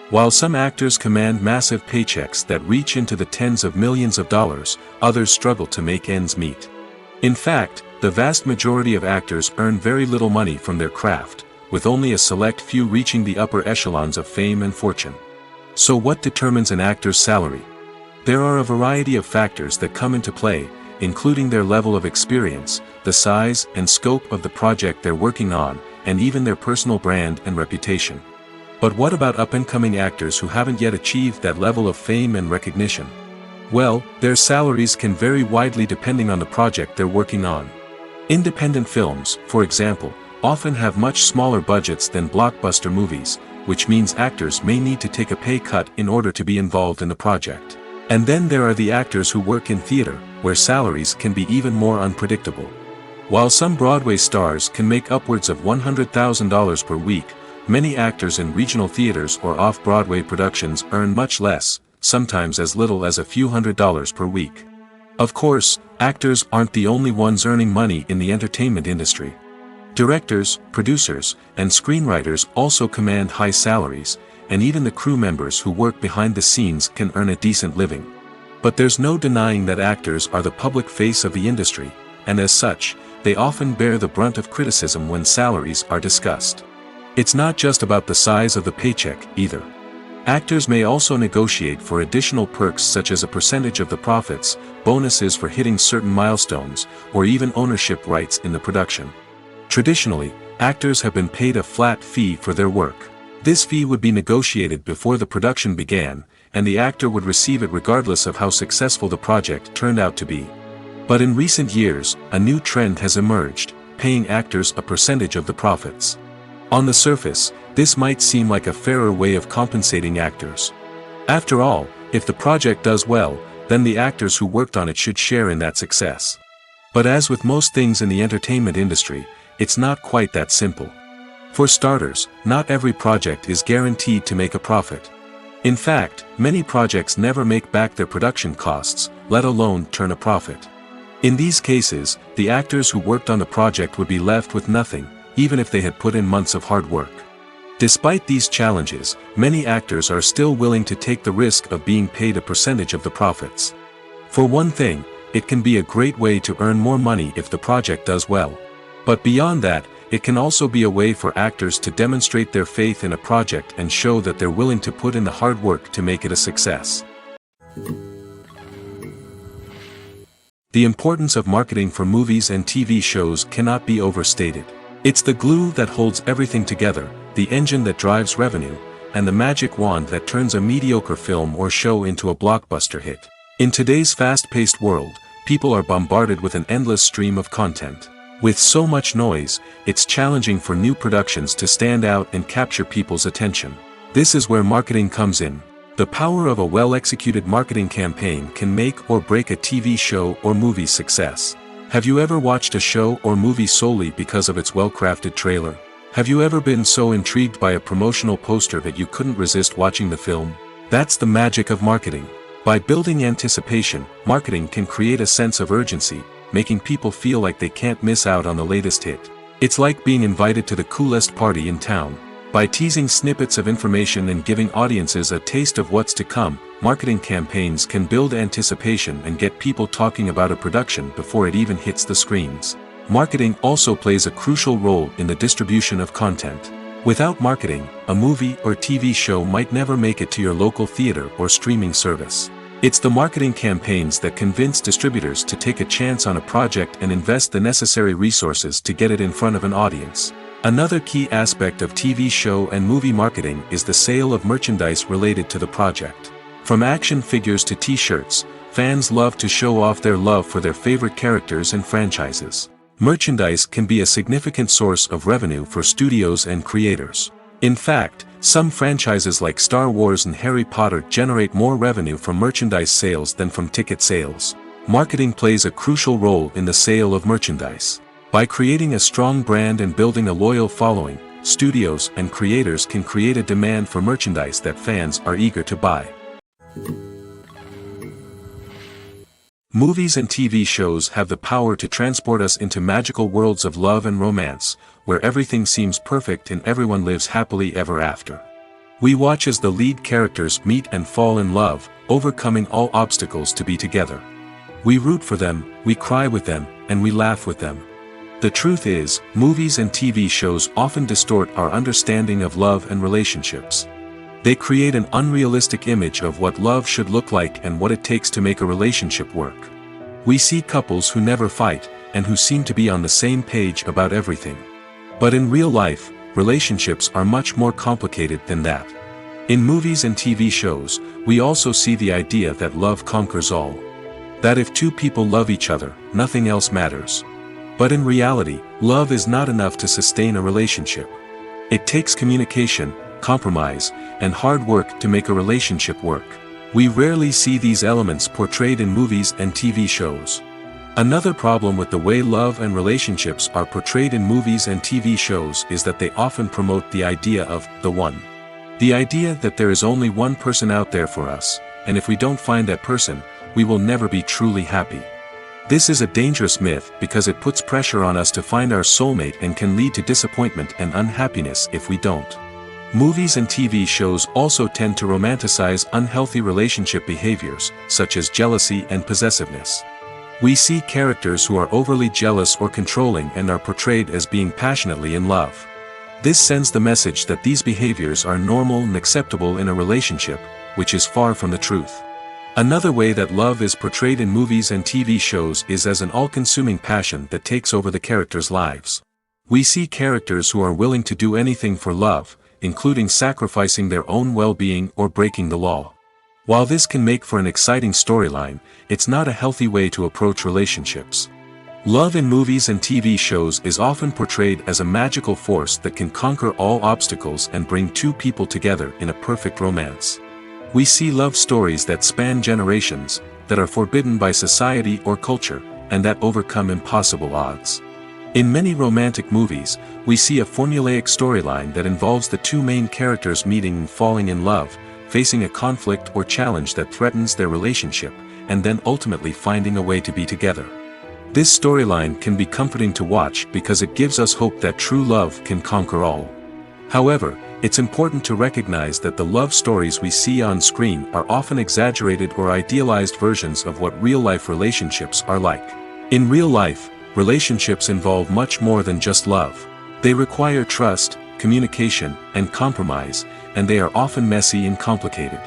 While some actors command massive paychecks that reach into the tens of millions of dollars, others struggle to make ends meet. In fact, the vast majority of actors earn very little money from their craft, with only a select few reaching the upper echelons of fame and fortune. So what determines an actor's salary? There are a variety of factors that come into play, including their level of experience, the size and scope of the project they're working on, and even their personal brand and reputation. But what about up-and-coming actors who haven't yet achieved that level of fame and recognition? Well, their salaries can vary widely depending on the project they're working on. Independent films, for example, often have much smaller budgets than blockbuster movies, which means actors may need to take a pay cut in order to be involved in the project. And then there are the actors who work in theater, where salaries can be even more unpredictable. While some Broadway stars can make upwards of $100,000 per week, many actors in regional theaters or off-Broadway productions earn much less, sometimes as little as a few $100s per week. Of course, actors aren't the only ones earning money in the entertainment industry. Directors, producers, and screenwriters also command high salaries, and even the crew members who work behind the scenes can earn a decent living. But there's no denying that actors are the public face of the industry, and as such, they often bear the brunt of criticism when salaries are discussed. It's not just about the size of the paycheck, either. Actors may also negotiate for additional perks such as a percentage of the profits, bonuses for hitting certain milestones, or even ownership rights in the production. Traditionally, actors have been paid a flat fee for their work. This fee would be negotiated before the production began, and the actor would receive it regardless of how successful the project turned out to be. But in recent years, a new trend has emerged, paying actors a percentage of the profits. On the surface, this might seem like a fairer way of compensating actors. After all, if the project does well, then the actors who worked on it should share in that success. But as with most things in the entertainment industry, it's not quite that simple. For starters, not every project is guaranteed to make a profit. In fact, many projects never make back their production costs, let alone turn a profit. In these cases, the actors who worked on the project would be left with nothing, even if they had put in months of hard work. Despite these challenges, many actors are still willing to take the risk of being paid a percentage of the profits. For one thing, it can be a great way to earn more money if the project does well. But beyond that, it can also be a way for actors to demonstrate their faith in a project and show that they're willing to put in the hard work to make it a success. The importance of marketing for movies and TV shows cannot be overstated. It's the glue that holds everything together, the engine that drives revenue, and the magic wand that turns a mediocre film or show into a blockbuster hit. In today's fast-paced world, people are bombarded with an endless stream of content. With so much noise, it's challenging for new productions to stand out and capture people's attention. This is where marketing comes in. The power of a well-executed marketing campaign can make or break a TV show or movie's success. Have you ever watched a show or movie solely because of its well-crafted trailer? Have you ever been so intrigued by a promotional poster that you couldn't resist watching the film? That's the magic of marketing. By building anticipation, marketing can create a sense of urgency, making people feel like they can't miss out on the latest hit. It's like being invited to the coolest party in town. By teasing snippets of information and giving audiences a taste of what's to come, marketing campaigns can build anticipation and get people talking about a production before it even hits the screens. Marketing also plays a crucial role in the distribution of content. Without marketing, a movie or TV show might never make it to your local theater or streaming service. It's the marketing campaigns that convince distributors to take a chance on a project and invest the necessary resources to get it in front of an audience. Another key aspect of TV show and movie marketing is the sale of merchandise related to the project. From action figures to t-shirts, fans love to show off their love for their favorite characters and franchises. Merchandise can be a significant source of revenue for studios and creators. In fact, some franchises like Star Wars and Harry Potter generate more revenue from merchandise sales than from ticket sales. Marketing plays a crucial role in the sale of merchandise. By creating a strong brand and building a loyal following, studios and creators can create a demand for merchandise that fans are eager to buy. Movies and TV shows have the power to transport us into magical worlds of love and romance, where everything seems perfect and everyone lives happily ever after. We watch as the lead characters meet and fall in love, overcoming all obstacles to be together. We root for them, we cry with them, and we laugh with them. The truth is, movies and TV shows often distort our understanding of love and relationships. They create an unrealistic image of what love should look like and what it takes to make a relationship work. We see couples who never fight, and who seem to be on the same page about everything. But in real life, relationships are much more complicated than that. In movies and TV shows, we also see the idea that love conquers all. That if two people love each other, nothing else matters. But in reality, love is not enough to sustain a relationship. It takes communication, compromise, and hard work to make a relationship work. We rarely see these elements portrayed in movies and TV shows. Another problem with the way love and relationships are portrayed in movies and TV shows is that they often promote the idea of the one. The idea that there is only one person out there for us, and if we don't find that person, we will never be truly happy. This is a dangerous myth because it puts pressure on us to find our soulmate and can lead to disappointment and unhappiness if we don't. Movies and TV shows also tend to romanticize unhealthy relationship behaviors, such as jealousy and possessiveness. We see characters who are overly jealous or controlling and are portrayed as being passionately in love. This sends the message that these behaviors are normal and acceptable in a relationship, which is far from the truth. Another way that love is portrayed in movies and TV shows is as an all-consuming passion that takes over the characters' lives. We see characters who are willing to do anything for love, including sacrificing their own well-being or breaking the law. While this can make for an exciting storyline, it's not a healthy way to approach relationships. Love in movies and TV shows is often portrayed as a magical force that can conquer all obstacles and bring two people together in a perfect romance. We see love stories that span generations, that are forbidden by society or culture, and that overcome impossible odds. In many romantic movies, we see a formulaic storyline that involves the two main characters meeting and falling in love, facing a conflict or challenge that threatens their relationship, and then ultimately finding a way to be together. This storyline can be comforting to watch because it gives us hope that true love can conquer all. However, it's important to recognize that the love stories we see on screen are often exaggerated or idealized versions of what real-life relationships are like. In real life, relationships involve much more than just love. They require trust, communication, and compromise, and they are often messy and complicated.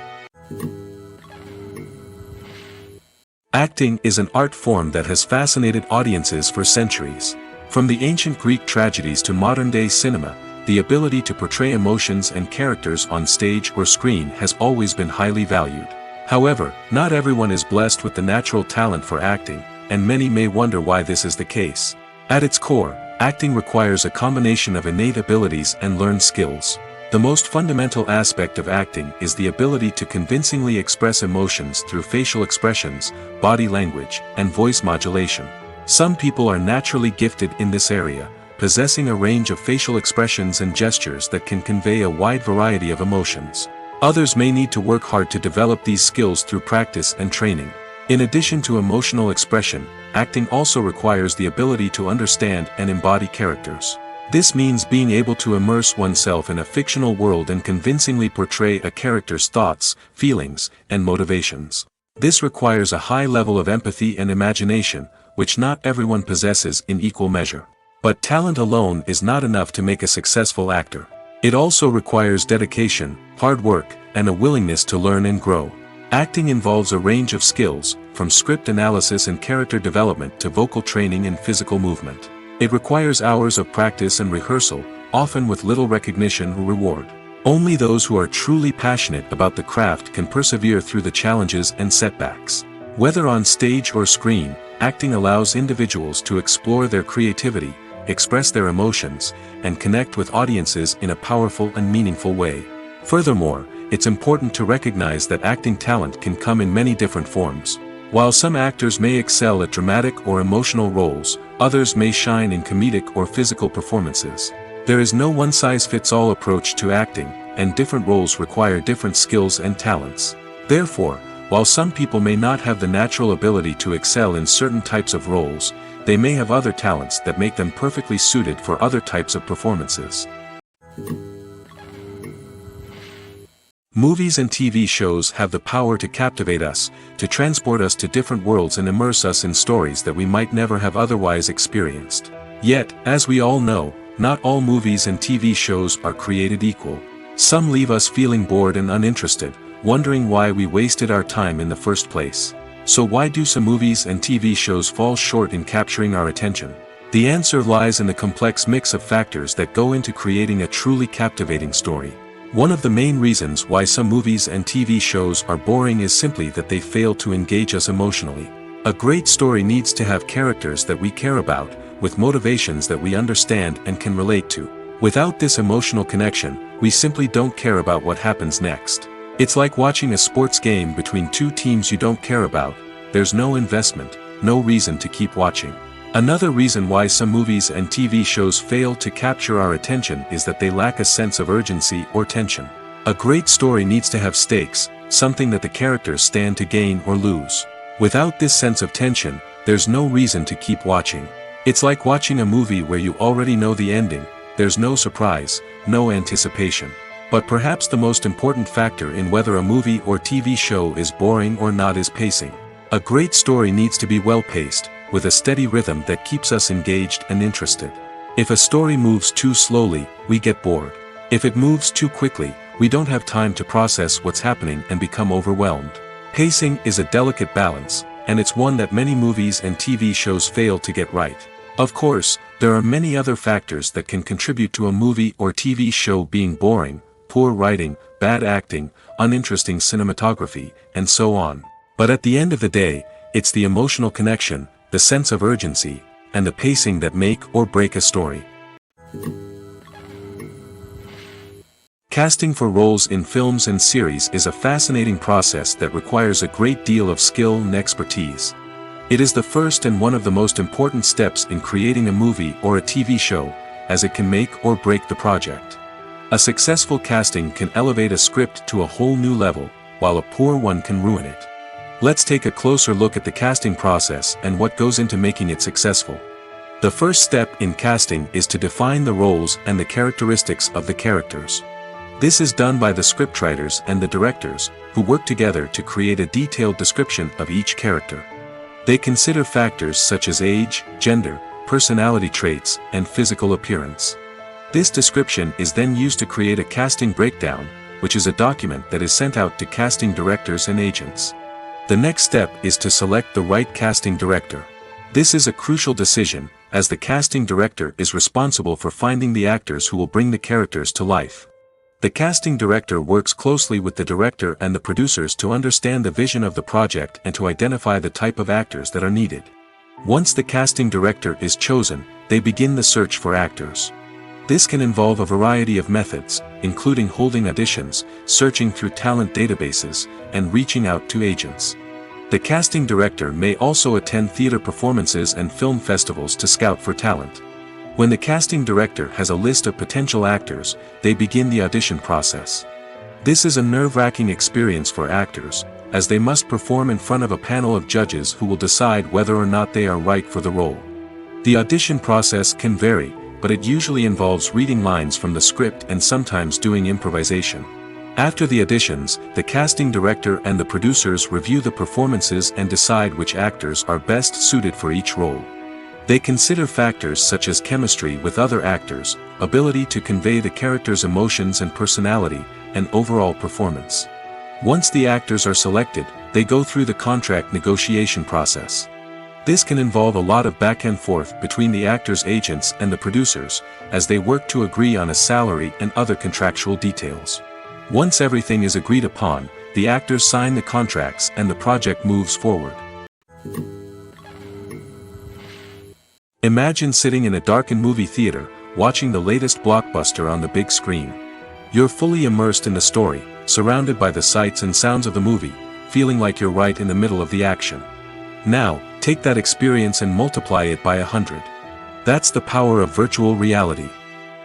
Acting is an art form that has fascinated audiences for centuries. From the ancient Greek tragedies to modern-day cinema, the ability to portray emotions and characters on stage or screen has always been highly valued. However, not everyone is blessed with the natural talent for acting, and many may wonder why this is the case. At its core, acting requires a combination of innate abilities and learned skills. The most fundamental aspect of acting is the ability to convincingly express emotions through facial expressions, body language, and voice modulation. Some people are naturally gifted in this area, possessing a range of facial expressions and gestures that can convey a wide variety of emotions. Others may need to work hard to develop these skills through practice and training. In addition to emotional expression, acting also requires the ability to understand and embody characters. This means being able to immerse oneself in a fictional world and convincingly portray a character's thoughts, feelings, and motivations. This requires a high level of empathy and imagination, which not everyone possesses in equal measure. But talent alone is not enough to make a successful actor. It also requires dedication, hard work, and a willingness to learn and grow. Acting involves a range of skills, from script analysis and character development to vocal training and physical movement. It requires hours of practice and rehearsal, often with little recognition or reward. Only those who are truly passionate about the craft can persevere through the challenges and setbacks. Whether on stage or screen, acting allows individuals to explore their creativity, express their emotions, and connect with audiences in a powerful and meaningful way. Furthermore, it's important to recognize that acting talent can come in many different forms. While some actors may excel at dramatic or emotional roles, others may shine in comedic or physical performances. There is no one-size-fits-all approach to acting, and different roles require different skills and talents. Therefore, while some people may not have the natural ability to excel in certain types of roles, they may have other talents that make them perfectly suited for other types of performances. Movies and TV shows have the power to captivate us, to transport us to different worlds and immerse us in stories that we might never have otherwise experienced. Yet, as we all know, not all movies and TV shows are created equal. Some leave us feeling bored and uninterested, wondering why we wasted our time in the first place. So why do some movies and TV shows fall short in capturing our attention? The answer lies in the complex mix of factors that go into creating a truly captivating story. One of the main reasons why some movies and TV shows are boring is simply that they fail to engage us emotionally. A great story needs to have characters that we care about, with motivations that we understand and can relate to. Without this emotional connection, we simply don't care about what happens next. It's like watching a sports game between two teams you don't care about. There's no investment, no reason to keep watching. Another reason why some movies and TV shows fail to capture our attention is that they lack a sense of urgency or tension. A great story needs to have stakes, something that the characters stand to gain or lose. Without this sense of tension, there's no reason to keep watching. It's like watching a movie where you already know the ending. There's no surprise, no anticipation. But perhaps the most important factor in whether a movie or TV show is boring or not is pacing. A great story needs to be well-paced, with a steady rhythm that keeps us engaged and interested. If a story moves too slowly, we get bored. If it moves too quickly, we don't have time to process what's happening and become overwhelmed. Pacing is a delicate balance, and it's one that many movies and TV shows fail to get right. Of course, there are many other factors that can contribute to a movie or TV show being boring: poor writing, bad acting, uninteresting cinematography, and so on. But at the end of the day, it's the emotional connection, the sense of urgency, and the pacing that make or break a story. Casting for roles in films and series is a fascinating process that requires a great deal of skill and expertise. It is the first and one of the most important steps in creating a movie or a TV show, as it can make or break the project. A successful casting can elevate a script to a whole new level, while a poor one can ruin it. Let's take a closer look at the casting process and what goes into making it successful. The first step in casting is to define the roles and the characteristics of the characters. This is done by the scriptwriters and the directors, who work together to create a detailed description of each character. They consider factors such as age, gender, personality traits, and physical appearance. This description is then used to create a casting breakdown, which is a document that is sent out to casting directors and agents. The next step is to select the right casting director. This is a crucial decision, as the casting director is responsible for finding the actors who will bring the characters to life. The casting director works closely with the director and the producers to understand the vision of the project and to identify the type of actors that are needed. Once the casting director is chosen, they begin the search for actors. This can involve a variety of methods, including holding auditions, searching through talent databases, and reaching out to agents. The casting director may also attend theater performances and film festivals to scout for talent. When the casting director has a list of potential actors, they begin the audition process. This is a nerve-wracking experience for actors, as they must perform in front of a panel of judges who will decide whether or not they are right for the role. The audition process can vary, but it usually involves reading lines from the script and sometimes doing improvisation. After the auditions, the casting director and the producers review the performances and decide which actors are best suited for each role. They consider factors such as chemistry with other actors, ability to convey the character's emotions and personality, and overall performance. Once the actors are selected, they go through the contract negotiation process. This can involve a lot of back and forth between the actors' agents and the producers, as they work to agree on a salary and other contractual details. Once everything is agreed upon, the actors sign the contracts and the project moves forward. Imagine sitting in a darkened movie theater, watching the latest blockbuster on the big screen. You're fully immersed in the story, surrounded by the sights and sounds of the movie, feeling like you're right in the middle of the action. Now, take that experience and multiply it by 100. That's the power of virtual reality.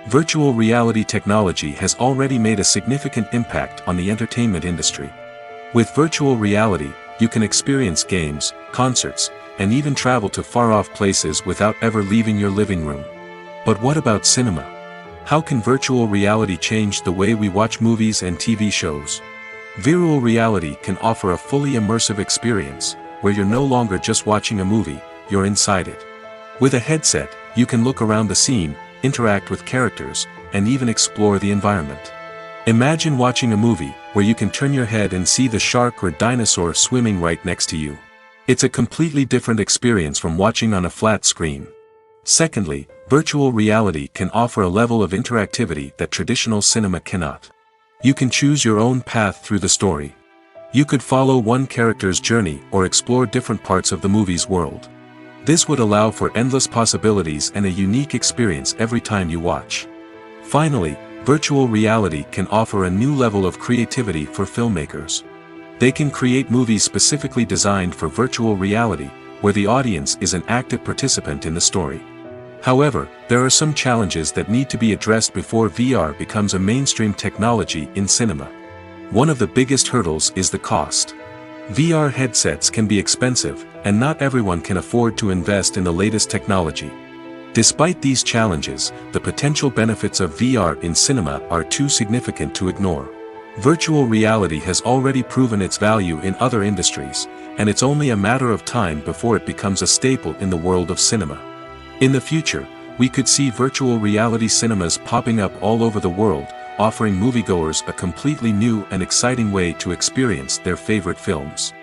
Virtual reality technology has already made a significant impact on the entertainment industry. With virtual reality, you can experience games, concerts, and even travel to far-off places without ever leaving your living room. But what about cinema? How can virtual reality change the way we watch movies and TV shows? Virtual reality can offer a fully immersive experience, where you're no longer just watching a movie, you're inside it. With a headset, you can look around the scene, interact with characters, and even explore the environment. Imagine watching a movie, where you can turn your head and see the shark or dinosaur swimming right next to you. It's a completely different experience from watching on a flat screen. Secondly, virtual reality can offer a level of interactivity that traditional cinema cannot. You can choose your own path through the story. You could follow one character's journey or explore different parts of the movie's world. This would allow for endless possibilities and a unique experience every time you watch. Finally, virtual reality can offer a new level of creativity for filmmakers. They can create movies specifically designed for virtual reality, where the audience is an active participant in the story. However, there are some challenges that need to be addressed before VR becomes a mainstream technology in cinema. One of the biggest hurdles is the cost. VR headsets can be expensive, and not everyone can afford to invest in the latest technology. Despite these challenges, the potential benefits of VR in cinema are too significant to ignore. Virtual reality has already proven its value in other industries, and it's only a matter of time before it becomes a staple in the world of cinema. In the future, we could see virtual reality cinemas popping up all over the world, offering moviegoers a completely new and exciting way to experience their favorite films.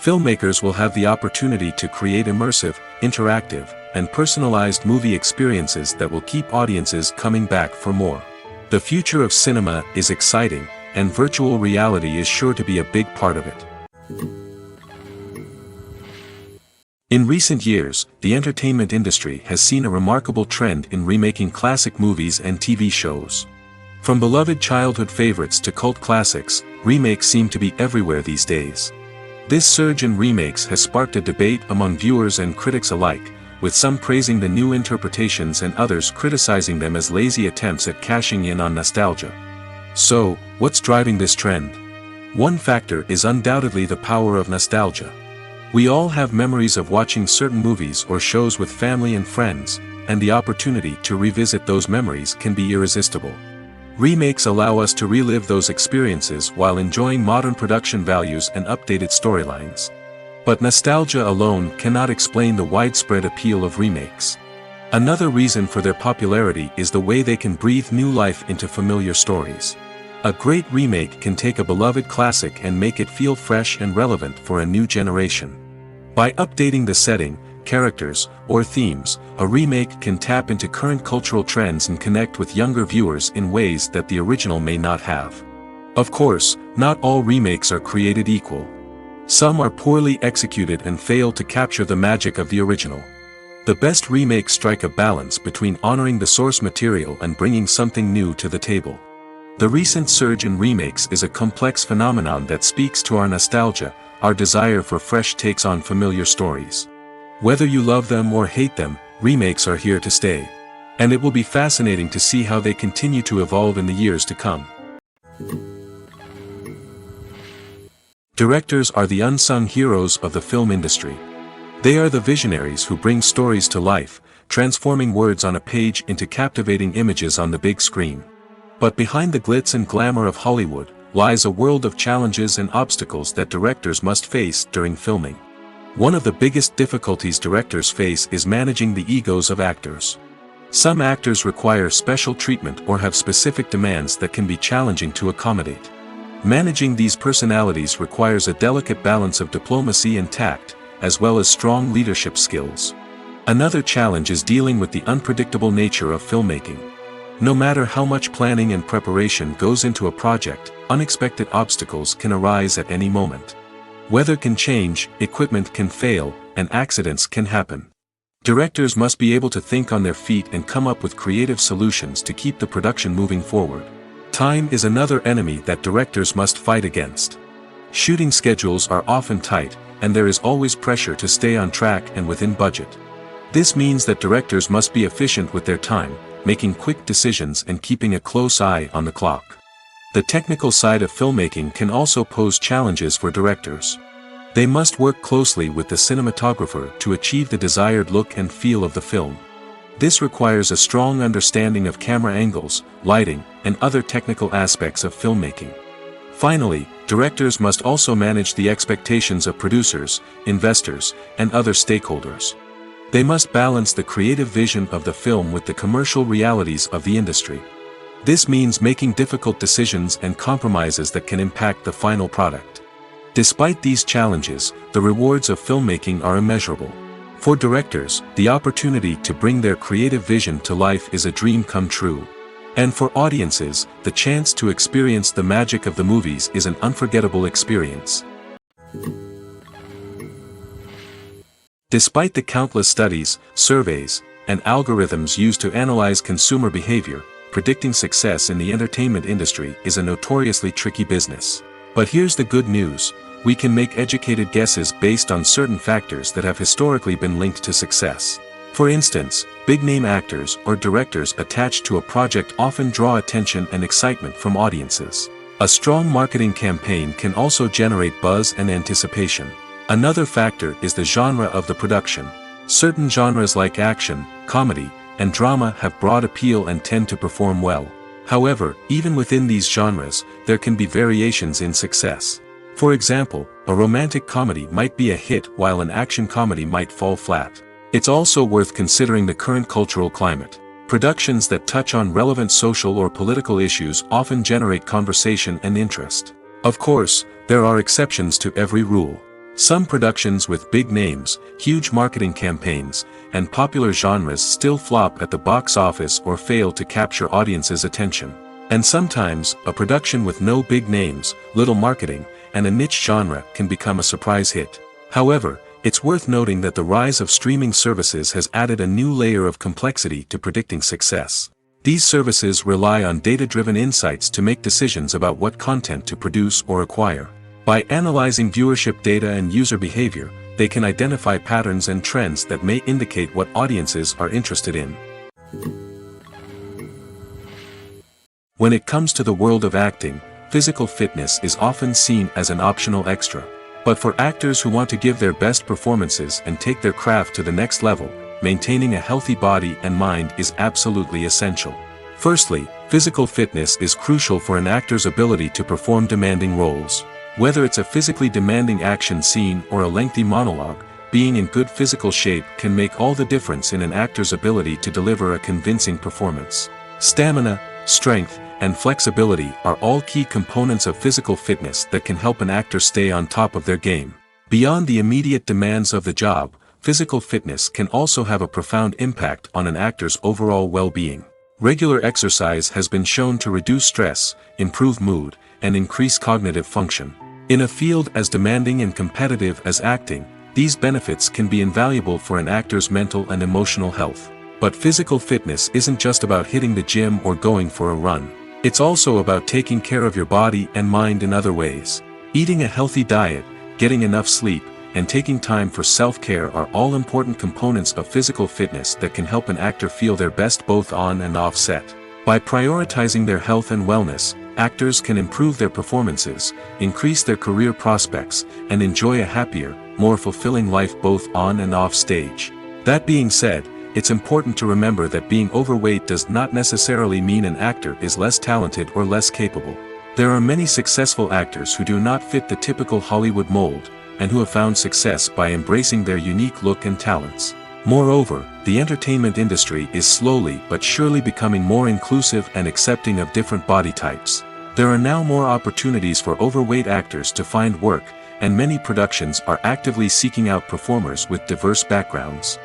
Filmmakers will have the opportunity to create immersive, interactive, and personalized movie experiences that will keep audiences coming back for more. The future of cinema is exciting, and virtual reality is sure to be a big part of it. In recent years, the entertainment industry has seen a remarkable trend in remaking classic movies and TV shows. From beloved childhood favorites to cult classics, remakes seem to be everywhere these days. This surge in remakes has sparked a debate among viewers and critics alike, with some praising the new interpretations and others criticizing them as lazy attempts at cashing in on nostalgia. So, what's driving this trend? One factor is undoubtedly the power of nostalgia. We all have memories of watching certain movies or shows with family and friends, and the opportunity to revisit those memories can be irresistible. Remakes allow us to relive those experiences while enjoying modern production values and updated storylines. But nostalgia alone cannot explain the widespread appeal of remakes. Another reason for their popularity is the way they can breathe new life into familiar stories. A great remake can take a beloved classic and make it feel fresh and relevant for a new generation. By updating the setting, characters, or themes, a remake can tap into current cultural trends and connect with younger viewers in ways that the original may not have. Of course, not all remakes are created equal. Some are poorly executed and fail to capture the magic of the original. The best remakes strike a balance between honoring the source material and bringing something new to the table. The recent surge in remakes is a complex phenomenon that speaks to our nostalgia, our desire for fresh takes on familiar stories. Whether you love them or hate them, remakes are here to stay. And it will be fascinating to see how they continue to evolve in the years to come. Directors are the unsung heroes of the film industry. They are the visionaries who bring stories to life, transforming words on a page into captivating images on the big screen. But behind the glitz and glamour of Hollywood, lies a world of challenges and obstacles that directors must face during filming. One of the biggest difficulties directors face is managing the egos of actors. Some actors require special treatment or have specific demands that can be challenging to accommodate. Managing these personalities requires a delicate balance of diplomacy and tact, as well as strong leadership skills. Another challenge is dealing with the unpredictable nature of filmmaking. No matter how much planning and preparation goes into a project, unexpected obstacles can arise at any moment. Weather can change, equipment can fail, and accidents can happen. Directors must be able to think on their feet and come up with creative solutions to keep the production moving forward. Time is another enemy that directors must fight against. Shooting schedules are often tight, and there is always pressure to stay on track and within budget. This means that directors must be efficient with their time, making quick decisions and keeping a close eye on the clock. The technical side of filmmaking can also pose challenges for directors. They must work closely with the cinematographer to achieve the desired look and feel of the film. This requires a strong understanding of camera angles, lighting, and other technical aspects of filmmaking. Finally, directors must also manage the expectations of producers, investors, and other stakeholders. They must balance the creative vision of the film with the commercial realities of the industry. This means making difficult decisions and compromises that can impact the final product. Despite these challenges, the rewards of filmmaking are immeasurable. For directors, the opportunity to bring their creative vision to life is a dream come true. And for audiences, the chance to experience the magic of the movies is an unforgettable experience. Despite the countless studies, surveys, and algorithms used to analyze consumer behavior, predicting success in the entertainment industry is a notoriously tricky business. But here's the good news: we can make educated guesses based on certain factors that have historically been linked to success. For instance, big-name actors or directors attached to a project often draw attention and excitement from audiences. A strong marketing campaign can also generate buzz and anticipation. Another factor is the genre of the production. Certain genres like action, comedy, and drama have broad appeal and tend to perform well. However, even within these genres, there can be variations in success. For example, a romantic comedy might be a hit while an action comedy might fall flat. It's also worth considering the current cultural climate. Productions that touch on relevant social or political issues often generate conversation and interest. Of course, there are exceptions to every rule. Some productions with big names, huge marketing campaigns, and popular genres still flop at the box office or fail to capture audiences' attention. And sometimes, a production with no big names, little marketing, and a niche genre can become a surprise hit. However, it's worth noting that the rise of streaming services has added a new layer of complexity to predicting success. These services rely on data-driven insights to make decisions about what content to produce or acquire. By analyzing viewership data and user behavior, they can identify patterns and trends that may indicate what audiences are interested in. When it comes to the world of acting, physical fitness is often seen as an optional extra. But for actors who want to give their best performances and take their craft to the next level, maintaining a healthy body and mind is absolutely essential. Firstly, physical fitness is crucial for an actor's ability to perform demanding roles. Whether it's a physically demanding action scene or a lengthy monologue, being in good physical shape can make all the difference in an actor's ability to deliver a convincing performance. Stamina, strength, and flexibility are all key components of physical fitness that can help an actor stay on top of their game. Beyond the immediate demands of the job, physical fitness can also have a profound impact on an actor's overall well-being. Regular exercise has been shown to reduce stress, improve mood, and increase cognitive function. In a field as demanding and competitive as acting, these benefits can be invaluable for an actor's mental and emotional health. But physical fitness isn't just about hitting the gym or going for a run. It's also about taking care of your body and mind in other ways. Eating a healthy diet, getting enough sleep, and taking time for self-care are all important components of physical fitness that can help an actor feel their best both on and off set. By prioritizing their health and wellness, actors can improve their performances, increase their career prospects, and enjoy a happier, more fulfilling life both on and off stage. That being said, it's important to remember that being overweight does not necessarily mean an actor is less talented or less capable. There are many successful actors who do not fit the typical Hollywood mold, and who have found success by embracing their unique look and talents. Moreover, the entertainment industry is slowly but surely becoming more inclusive and accepting of different body types. There are now more opportunities for overweight actors to find work, and many productions are actively seeking out performers with diverse backgrounds.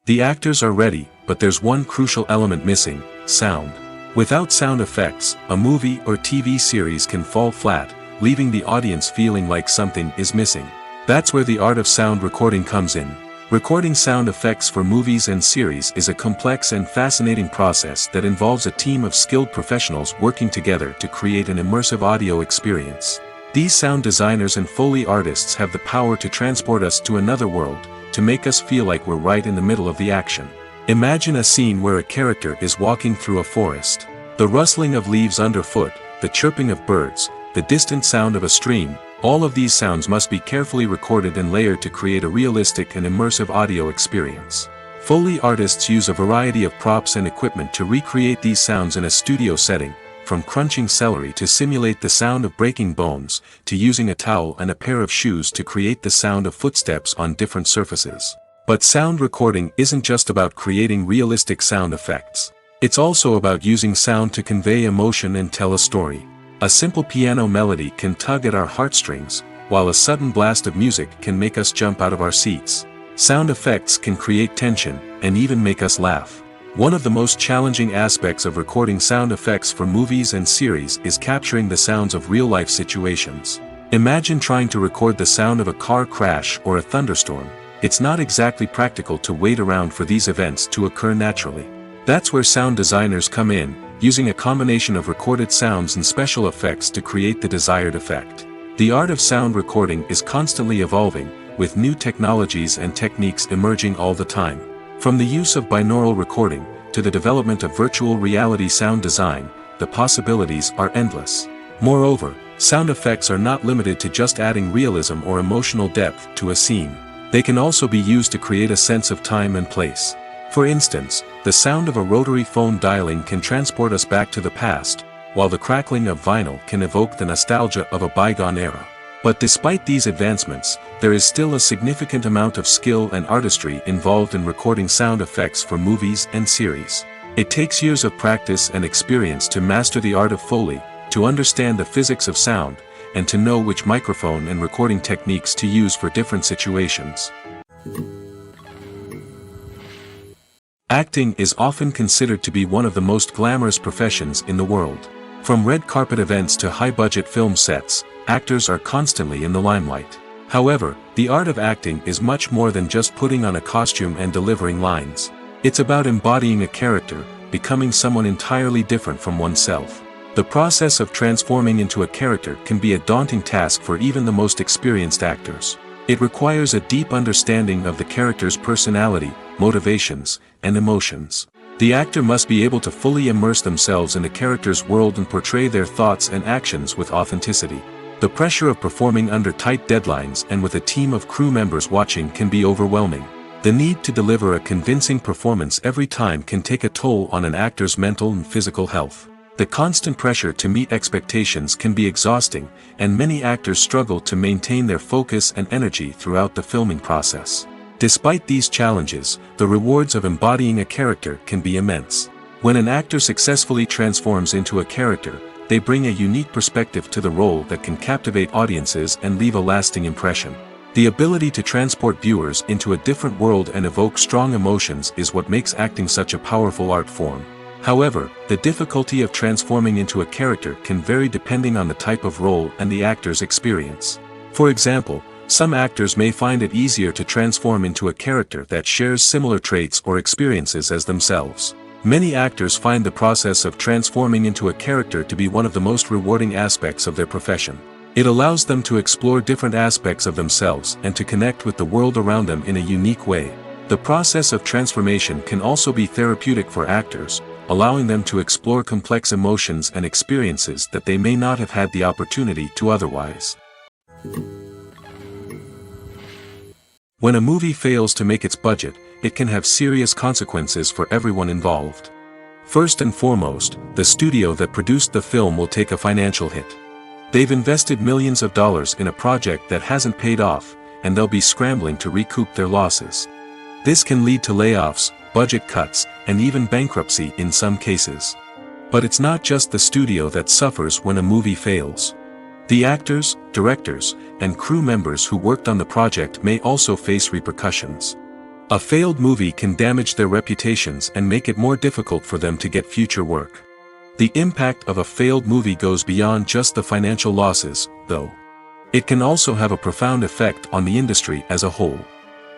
The actors are ready, but there's one crucial element missing: sound. Without sound effects, a movie or TV series can fall flat, leaving the audience feeling like something is missing. That's where the art of sound recording comes in. Recording sound effects for movies and series is a complex and fascinating process that involves a team of skilled professionals working together to create an immersive audio experience. These sound designers and Foley artists have the power to transport us to another world, to make us feel like we're right in the middle of the action. Imagine a scene where a character is walking through a forest. The rustling of leaves underfoot, the chirping of birds, the distant sound of a stream, all of these sounds must be carefully recorded and layered to create a realistic and immersive audio experience. Foley artists use a variety of props and equipment to recreate these sounds in a studio setting, from crunching celery to simulate the sound of breaking bones, to using a towel and a pair of shoes to create the sound of footsteps on different surfaces. But sound recording isn't just about creating realistic sound effects. It's also about using sound to convey emotion and tell a story. A simple piano melody can tug at our heartstrings, while a sudden blast of music can make us jump out of our seats. Sound effects can create tension, and even make us laugh. One of the most challenging aspects of recording sound effects for movies and series is capturing the sounds of real-life situations. Imagine trying to record the sound of a car crash or a thunderstorm. It's not exactly practical to wait around for these events to occur naturally. That's where sound designers come in, using a combination of recorded sounds and special effects to create the desired effect. The art of sound recording is constantly evolving, with new technologies and techniques emerging all the time. From the use of binaural recording, to the development of virtual reality sound design, the possibilities are endless. Moreover, sound effects are not limited to just adding realism or emotional depth to a scene. They can also be used to create a sense of time and place. For instance, the sound of a rotary phone dialing can transport us back to the past, while the crackling of vinyl can evoke the nostalgia of a bygone era. But despite these advancements, there is still a significant amount of skill and artistry involved in recording sound effects for movies and series. It takes years of practice and experience to master the art of Foley, to understand the physics of sound, and to know which microphone and recording techniques to use for different situations. Acting is often considered to be one of the most glamorous professions in the world. From red carpet events to high-budget film sets, actors are constantly in the limelight. However, the art of acting is much more than just putting on a costume and delivering lines. It's about embodying a character, becoming someone entirely different from oneself. The process of transforming into a character can be a daunting task for even the most experienced actors. It requires a deep understanding of the character's personality, motivations, and emotions. The actor must be able to fully immerse themselves in the character's world and portray their thoughts and actions with authenticity. The pressure of performing under tight deadlines and with a team of crew members watching can be overwhelming. The need to deliver a convincing performance every time can take a toll on an actor's mental and physical health. The constant pressure to meet expectations can be exhausting, and many actors struggle to maintain their focus and energy throughout the filming process. Despite these challenges, the rewards of embodying a character can be immense. When an actor successfully transforms into a character, they bring a unique perspective to the role that can captivate audiences and leave a lasting impression. The ability to transport viewers into a different world and evoke strong emotions is what makes acting such a powerful art form. However, the difficulty of transforming into a character can vary depending on the type of role and the actor's experience. For example, some actors may find it easier to transform into a character that shares similar traits or experiences as themselves. Many actors find the process of transforming into a character to be one of the most rewarding aspects of their profession. It allows them to explore different aspects of themselves and to connect with the world around them in a unique way. The process of transformation can also be therapeutic for actors, allowing them to explore complex emotions and experiences that they may not have had the opportunity to otherwise. When a movie fails to make its budget, it can have serious consequences for everyone involved. First and foremost, the studio that produced the film will take a financial hit. They've invested millions of dollars in a project that hasn't paid off, and they'll be scrambling to recoup their losses. This can lead to layoffs, budget cuts, and even bankruptcy in some cases. But it's not just the studio that suffers when a movie fails. The actors, directors, and crew members who worked on the project may also face repercussions. A failed movie can damage their reputations and make it more difficult for them to get future work. The impact of a failed movie goes beyond just the financial losses, though. It can also have a profound effect on the industry as a whole.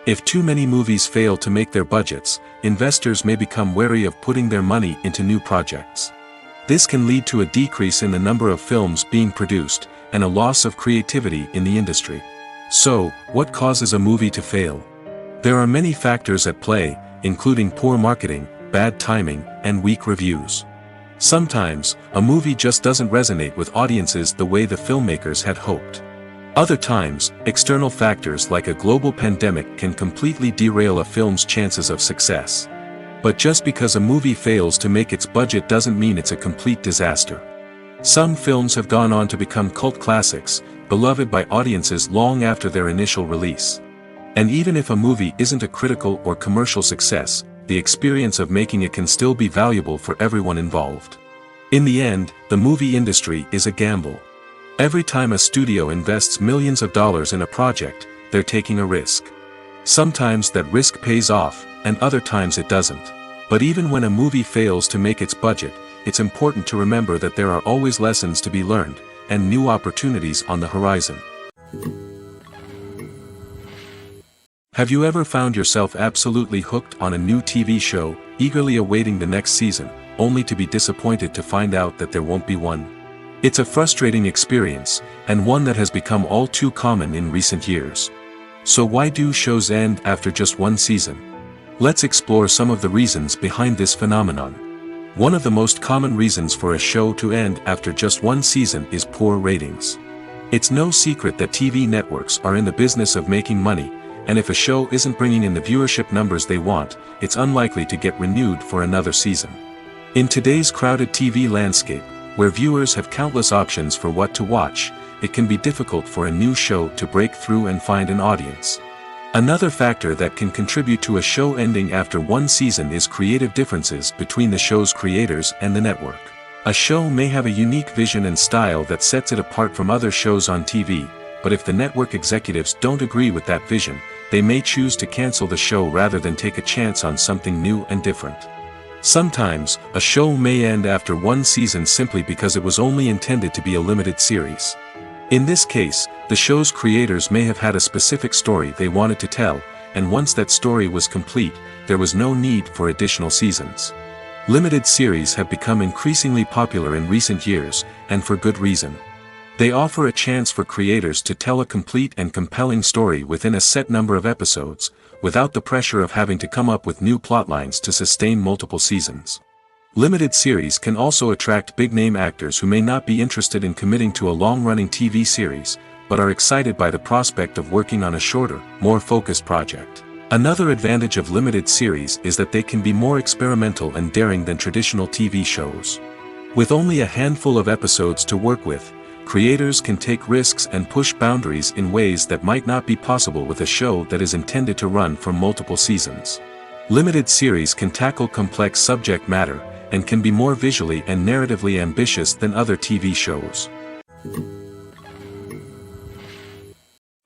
If too many movies fail to make their budgets, investors may become wary of putting their money into new projects. This can lead to a decrease in the number of films being produced, and a loss of creativity in the industry. So, what causes a movie to fail? There are many factors at play, including poor marketing, bad timing, and weak reviews. Sometimes, a movie just doesn't resonate with audiences the way the filmmakers had hoped. Other times, external factors like a global pandemic can completely derail a film's chances of success. But just because a movie fails to make its budget doesn't mean it's a complete disaster. Some films have gone on to become cult classics, beloved by audiences long after their initial release. And even if a movie isn't a critical or commercial success, the experience of making it can still be valuable for everyone involved. In the end, the movie industry is a gamble. Every time a studio invests millions of dollars in a project, they're taking a risk. Sometimes that risk pays off, and other times it doesn't. But even when a movie fails to make its budget, it's important to remember that there are always lessons to be learned, and new opportunities on the horizon. Have you ever found yourself absolutely hooked on a new TV show, eagerly awaiting the next season, only to be disappointed to find out that there won't be one? It's a frustrating experience, and one that has become all too common in recent years. So why do shows end after just one season? Let's explore some of the reasons behind this phenomenon. One of the most common reasons for a show to end after just one season is poor ratings. It's no secret that TV networks are in the business of making money, and if a show isn't bringing in the viewership numbers they want, it's unlikely to get renewed for another season. In today's crowded TV landscape, where viewers have countless options for what to watch, it can be difficult for a new show to break through and find an audience. Another factor that can contribute to a show ending after one season is creative differences between the show's creators and the network. A show may have a unique vision and style that sets it apart from other shows on TV, but if the network executives don't agree with that vision, they may choose to cancel the show rather than take a chance on something new and different. Sometimes, a show may end after one season simply because it was only intended to be a limited series. In this case, the show's creators may have had a specific story they wanted to tell, and once that story was complete, there was no need for additional seasons. Limited series have become increasingly popular in recent years, and for good reason. They offer a chance for creators to tell a complete and compelling story within a set number of episodes, without the pressure of having to come up with new plotlines to sustain multiple seasons. Limited series can also attract big-name actors who may not be interested in committing to a long-running TV series, but are excited by the prospect of working on a shorter, more focused project. Another advantage of limited series is that they can be more experimental and daring than traditional TV shows. With only a handful of episodes to work with, creators can take risks and push boundaries in ways that might not be possible with a show that is intended to run for multiple seasons. Limited series can tackle complex subject matter, and can be more visually and narratively ambitious than other TV shows.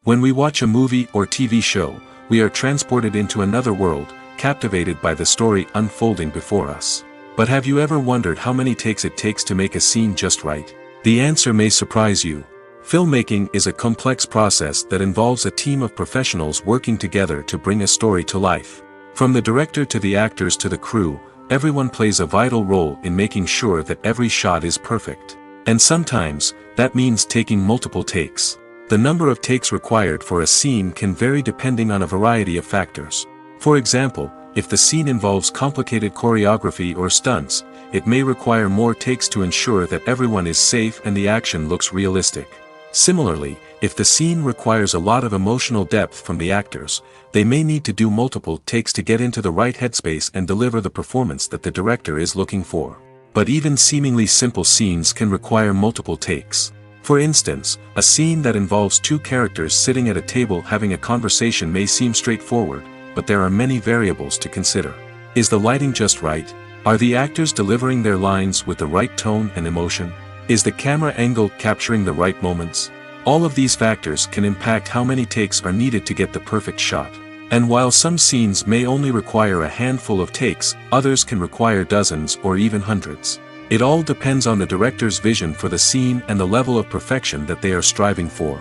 When we watch a movie or TV show, we are transported into another world, captivated by the story unfolding before us. But have you ever wondered how many takes it takes to make a scene just right? The answer may surprise you. Filmmaking is a complex process that involves a team of professionals working together to bring a story to life. From the director to the actors to the crew, everyone plays a vital role in making sure that every shot is perfect. And sometimes, that means taking multiple takes. The number of takes required for a scene can vary depending on a variety of factors. For example, if the scene involves complicated choreography or stunts, it may require more takes to ensure that everyone is safe and the action looks realistic. Similarly, if the scene requires a lot of emotional depth from the actors, they may need to do multiple takes to get into the right headspace and deliver the performance that the director is looking for. But even seemingly simple scenes can require multiple takes. For instance, a scene that involves two characters sitting at a table having a conversation may seem straightforward, but there are many variables to consider. Is the lighting just right? Are the actors delivering their lines with the right tone and emotion? Is the camera angle capturing the right moments? All of these factors can impact how many takes are needed to get the perfect shot. And while some scenes may only require a handful of takes, others can require dozens or even hundreds. It all depends on the director's vision for the scene and the level of perfection that they are striving for.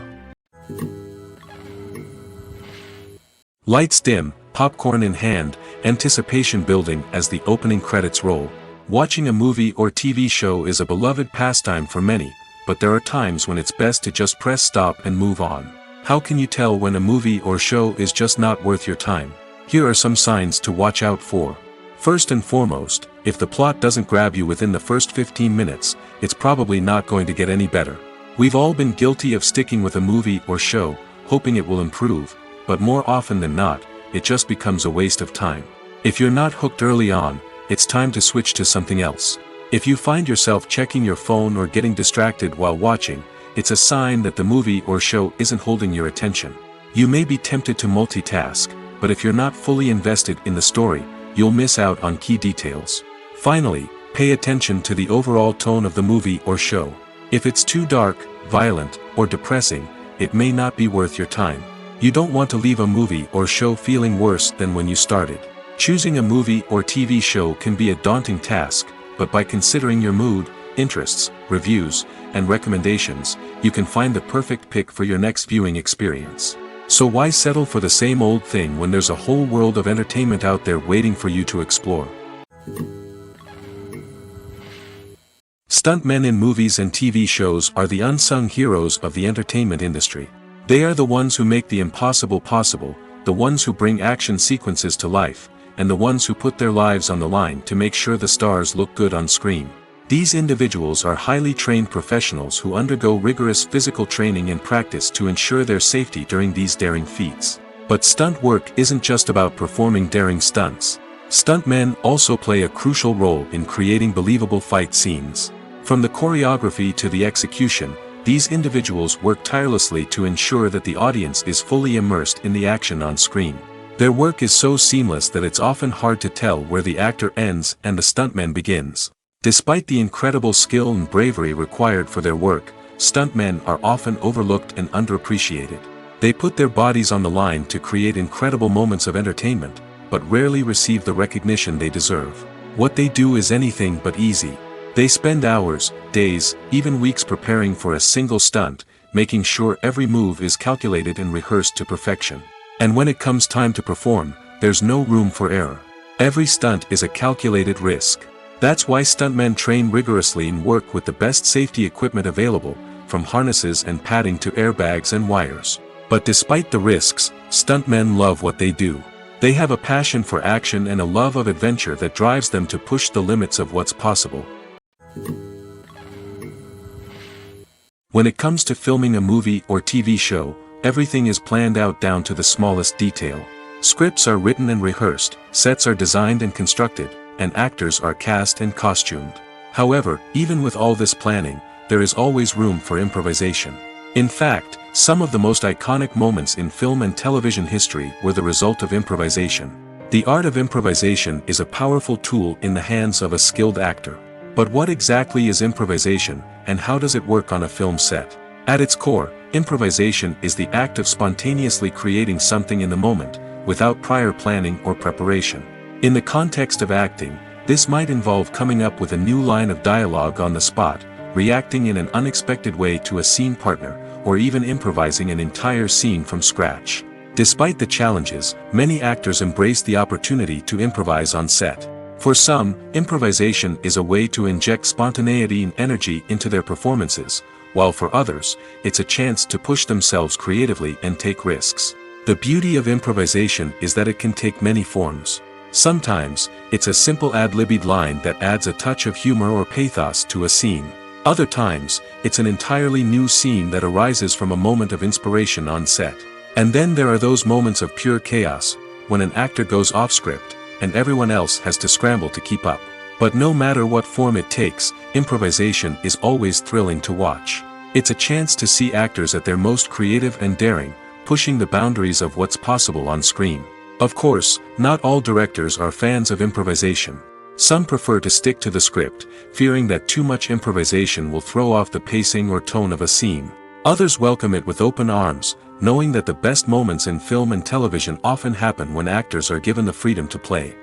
Lights dim, popcorn in hand, anticipation building as the opening credits roll. Watching a movie or TV show is a beloved pastime for many, but there are times when it's best to just press stop and move on. How can you tell when a movie or show is just not worth your time? Here are some signs to watch out for. First and foremost, if the plot doesn't grab you within the first 15 minutes, it's probably not going to get any better. We've all been guilty of sticking with a movie or show, hoping it will improve, but more often than not, it just becomes a waste of time. If you're not hooked early on, it's time to switch to something else. If you find yourself checking your phone or getting distracted while watching, it's a sign that the movie or show isn't holding your attention. You may be tempted to multitask, but if you're not fully invested in the story, you'll miss out on key details. Finally, pay attention to the overall tone of the movie or show. If it's too dark, violent, or depressing, it may not be worth your time. You don't want to leave a movie or show feeling worse than when you started. Choosing a movie or TV show can be a daunting task, but by considering your mood, interests, reviews, and recommendations, you can find the perfect pick for your next viewing experience. So why settle for the same old thing when there's a whole world of entertainment out there waiting for you to explore? Stuntmen in movies and TV shows are the unsung heroes of the entertainment industry. They are the ones who make the impossible possible, the ones who bring action sequences to life, and the ones who put their lives on the line to make sure the stars look good on screen. These individuals are highly trained professionals who undergo rigorous physical training and practice to ensure their safety during these daring feats. But stunt work isn't just about performing daring stunts. Stuntmen also play a crucial role in creating believable fight scenes. From the choreography to the execution, these individuals work tirelessly to ensure that the audience is fully immersed in the action on screen. Their work is so seamless that it's often hard to tell where the actor ends and the stuntman begins. Despite the incredible skill and bravery required for their work, stuntmen are often overlooked and underappreciated. They put their bodies on the line to create incredible moments of entertainment, but rarely receive the recognition they deserve. What they do is anything but easy. They spend hours, days, even weeks preparing for a single stunt, making sure every move is calculated and rehearsed to perfection. And when it comes time to perform, there's no room for error. Every stunt is a calculated risk. That's why stuntmen train rigorously and work with the best safety equipment available, from harnesses and padding to airbags and wires. But despite the risks, stuntmen love what they do. They have a passion for action and a love of adventure that drives them to push the limits of what's possible. When it comes to filming a movie or TV show, everything is planned out down to the smallest detail. Scripts are written and rehearsed, sets are designed and constructed, and actors are cast and costumed. However, even with all this planning, there is always room for improvisation. In fact, some of the most iconic moments in film and television history were the result of improvisation. The art of improvisation is a powerful tool in the hands of a skilled actor. But what exactly is improvisation, and how does it work on a film set? At its core, improvisation is the act of spontaneously creating something in the moment, without prior planning or preparation. In the context of acting, this might involve coming up with a new line of dialogue on the spot, reacting in an unexpected way to a scene partner, or even improvising an entire scene from scratch. Despite the challenges, many actors embrace the opportunity to improvise on set. For some, improvisation is a way to inject spontaneity and energy into their performances, while for others, it's a chance to push themselves creatively and take risks. The beauty of improvisation is that it can take many forms. Sometimes, it's a simple ad-libbed line that adds a touch of humor or pathos to a scene. Other times, it's an entirely new scene that arises from a moment of inspiration on set. And then there are those moments of pure chaos, when an actor goes off script, and everyone else has to scramble to keep up. But no matter what form it takes, improvisation is always thrilling to watch. It's a chance to see actors at their most creative and daring, pushing the boundaries of what's possible on screen. Of course, not all directors are fans of improvisation. Some prefer to stick to the script, fearing that too much improvisation will throw off the pacing or tone of a scene. Others welcome it with open arms, knowing that the best moments in film and television often happen when actors are given the freedom to play.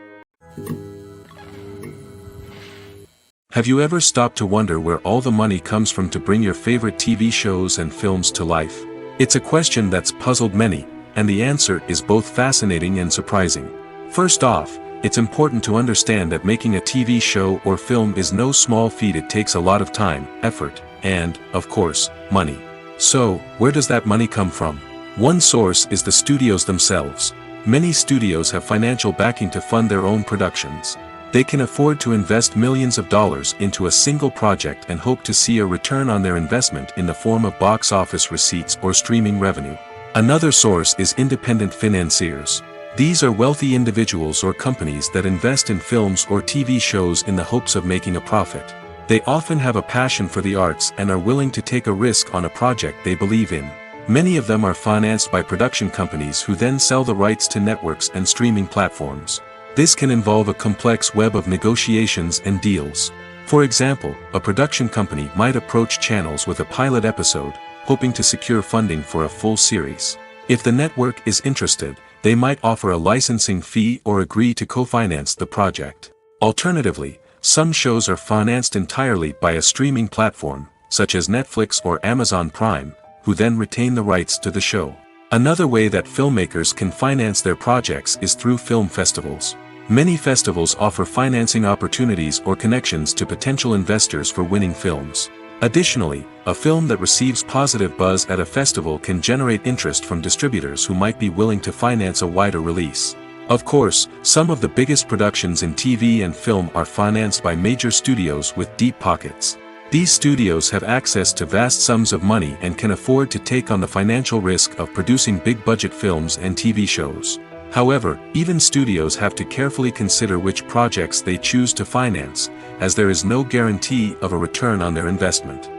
Have you ever stopped to wonder where all the money comes from to bring your favorite TV shows and films to life? It's a question that's puzzled many, and the answer is both fascinating and surprising. First off, it's important to understand that making a TV show or film is no small feat. It takes a lot of time, effort, and, of course, money. So, where does that money come from? One source is the studios themselves. Many studios have financial backing to fund their own productions. They can afford to invest millions of dollars into a single project and hope to see a return on their investment in the form of box office receipts or streaming revenue. Another source is independent financiers. These are wealthy individuals or companies that invest in films or TV shows in the hopes of making a profit. They often have a passion for the arts and are willing to take a risk on a project they believe in. Many of them are financed by production companies who then sell the rights to networks and streaming platforms. This can involve a complex web of negotiations and deals. For example, a production company might approach channels with a pilot episode, hoping to secure funding for a full series. If the network is interested, they might offer a licensing fee or agree to co-finance the project. Alternatively, some shows are financed entirely by a streaming platform, such as Netflix or Amazon Prime, who then retain the rights to the show. Another way that filmmakers can finance their projects is through film festivals. Many festivals offer financing opportunities or connections to potential investors for winning films. Additionally, a film that receives positive buzz at a festival can generate interest from distributors who might be willing to finance a wider release. Of course, some of the biggest productions in TV and film are financed by major studios with deep pockets. These studios have access to vast sums of money and can afford to take on the financial risk of producing big-budget films and TV shows. However, even studios have to carefully consider which projects they choose to finance, as there is no guarantee of a return on their investment.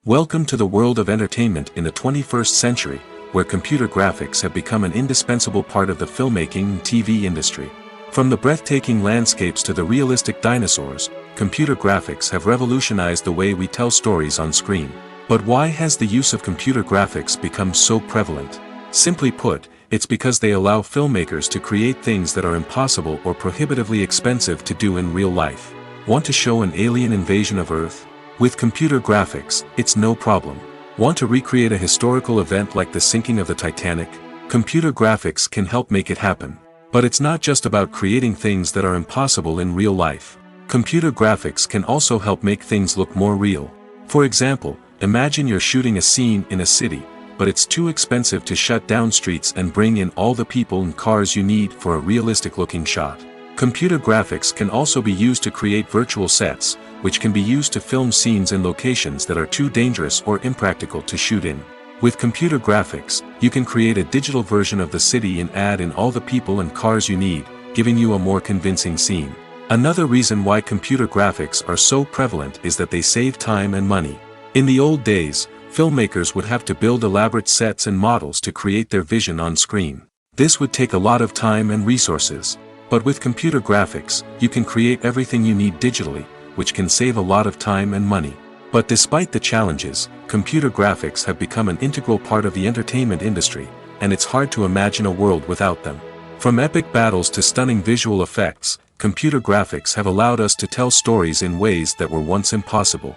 Welcome to the world of entertainment in the 21st century, where computer graphics have become an indispensable part of the filmmaking and TV industry. From the breathtaking landscapes to the realistic dinosaurs, computer graphics have revolutionized the way we tell stories on screen. But why has the use of computer graphics become so prevalent? Simply put, it's because they allow filmmakers to create things that are impossible or prohibitively expensive to do in real life. Want to show an alien invasion of Earth? With computer graphics, it's no problem. Want to recreate a historical event like the sinking of the Titanic? Computer graphics can help make it happen. But it's not just about creating things that are impossible in real life. Computer graphics can also help make things look more real. For example, imagine you're shooting a scene in a city, but it's too expensive to shut down streets and bring in all the people and cars you need for a realistic-looking shot. Computer graphics can also be used to create virtual sets, which can be used to film scenes in locations that are too dangerous or impractical to shoot in. With computer graphics, you can create a digital version of the city and add in all the people and cars you need, giving you a more convincing scene. Another reason why computer graphics are so prevalent is that they save time and money. In the old days, filmmakers would have to build elaborate sets and models to create their vision on screen. This would take a lot of time and resources. But with computer graphics, you can create everything you need digitally, which can save a lot of time and money. But despite the challenges, computer graphics have become an integral part of the entertainment industry, and it's hard to imagine a world without them. From epic battles to stunning visual effects, computer graphics have allowed us to tell stories in ways that were once impossible.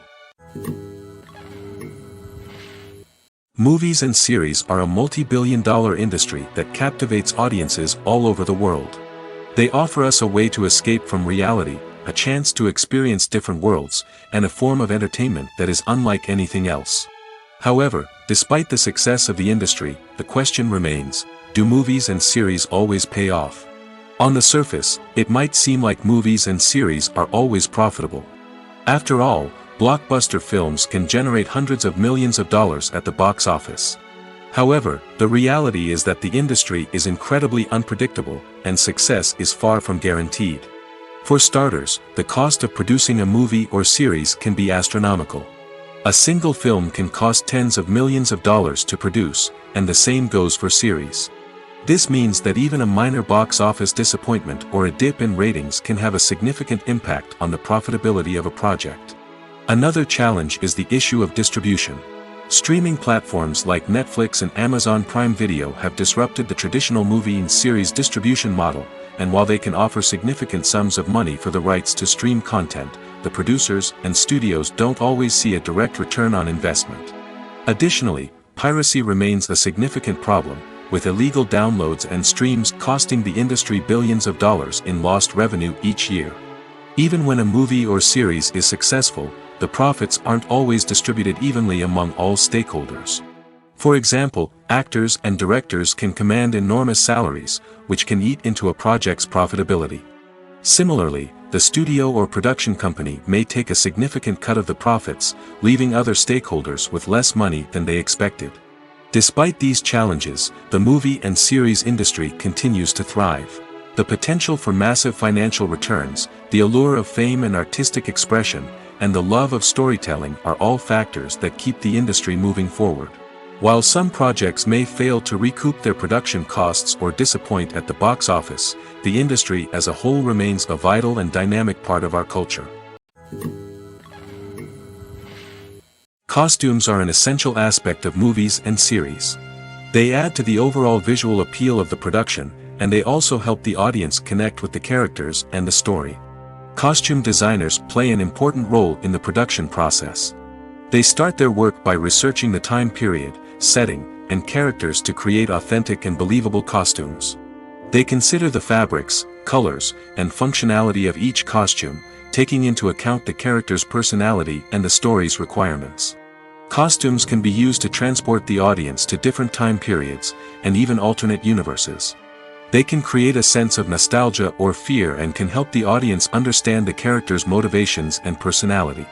Movies and series are a multi-billion-dollar industry that captivates audiences all over the world. They offer us a way to escape from reality, a chance to experience different worlds, and a form of entertainment that is unlike anything else. However, despite the success of the industry, the question remains, do movies and series always pay off? On the surface, it might seem like movies and series are always profitable. After all, blockbuster films can generate hundreds of millions of dollars at the box office. However, the reality is that the industry is incredibly unpredictable, and success is far from guaranteed. For starters, the cost of producing a movie or series can be astronomical. A single film can cost tens of millions of dollars to produce, and the same goes for series. This means that even a minor box office disappointment or a dip in ratings can have a significant impact on the profitability of a project. Another challenge is the issue of distribution. Streaming platforms like Netflix and Amazon Prime Video have disrupted the traditional movie and series distribution model, and while they can offer significant sums of money for the rights to stream content, the producers and studios don't always see a direct return on investment. Additionally, piracy remains a significant problem, with illegal downloads and streams costing the industry billions of dollars in lost revenue each year. Even when a movie or series is successful, the profits aren't always distributed evenly among all stakeholders. For example, actors and directors can command enormous salaries, which can eat into a project's profitability. Similarly, the studio or production company may take a significant cut of the profits, leaving other stakeholders with less money than they expected. Despite these challenges, the movie and series industry continues to thrive. The potential for massive financial returns, the allure of fame and artistic expression, and the love of storytelling are all factors that keep the industry moving forward. While some projects may fail to recoup their production costs or disappoint at the box office, the industry as a whole remains a vital and dynamic part of our culture. Costumes are an essential aspect of movies and series. They add to the overall visual appeal of the production, and they also help the audience connect with the characters and the story. Costume designers play an important role in the production process. They start their work by researching the time period, setting, and characters to create authentic and believable costumes. They consider the fabrics, colors, and functionality of each costume, taking into account the character's personality and the story's requirements. Costumes can be used to transport the audience to different time periods, and even alternate universes. They can create a sense of nostalgia or fear and can help the audience understand the character's motivations and personality.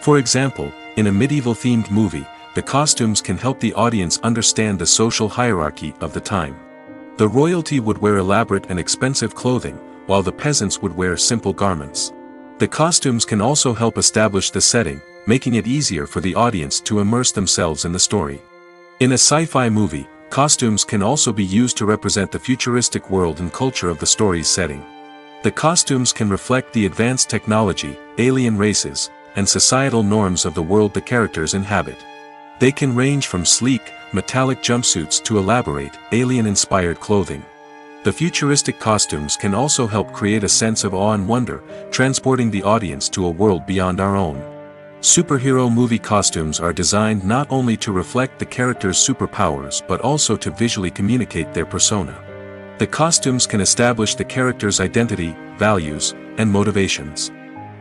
For example, in a medieval-themed movie, the costumes can help the audience understand the social hierarchy of the time. The royalty would wear elaborate and expensive clothing, while the peasants would wear simple garments. The costumes can also help establish the setting, making it easier for the audience to immerse themselves in the story. In a sci-fi movie, costumes can also be used to represent the futuristic world and culture of the story's setting. The costumes can reflect the advanced technology, alien races, and societal norms of the world the characters inhabit. They can range from sleek, metallic jumpsuits to elaborate, alien-inspired clothing. The futuristic costumes can also help create a sense of awe and wonder, transporting the audience to a world beyond our own. Superhero movie costumes are designed not only to reflect the character's superpowers but also to visually communicate their persona. The costumes can establish the character's identity, values, and motivations.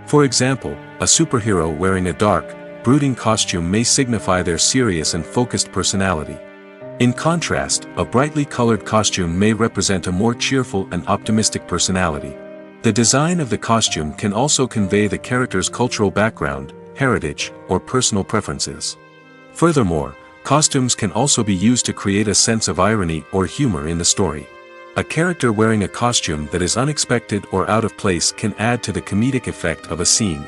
For example, a superhero wearing a dark, brooding costume may signify their serious and focused personality. In contrast, a brightly colored costume may represent a more cheerful and optimistic personality. The design of the costume can also convey the character's cultural background, heritage, or personal preferences. Furthermore, costumes can also be used to create a sense of irony or humor in the story. A character wearing a costume that is unexpected or out of place can add to the comedic effect of a scene.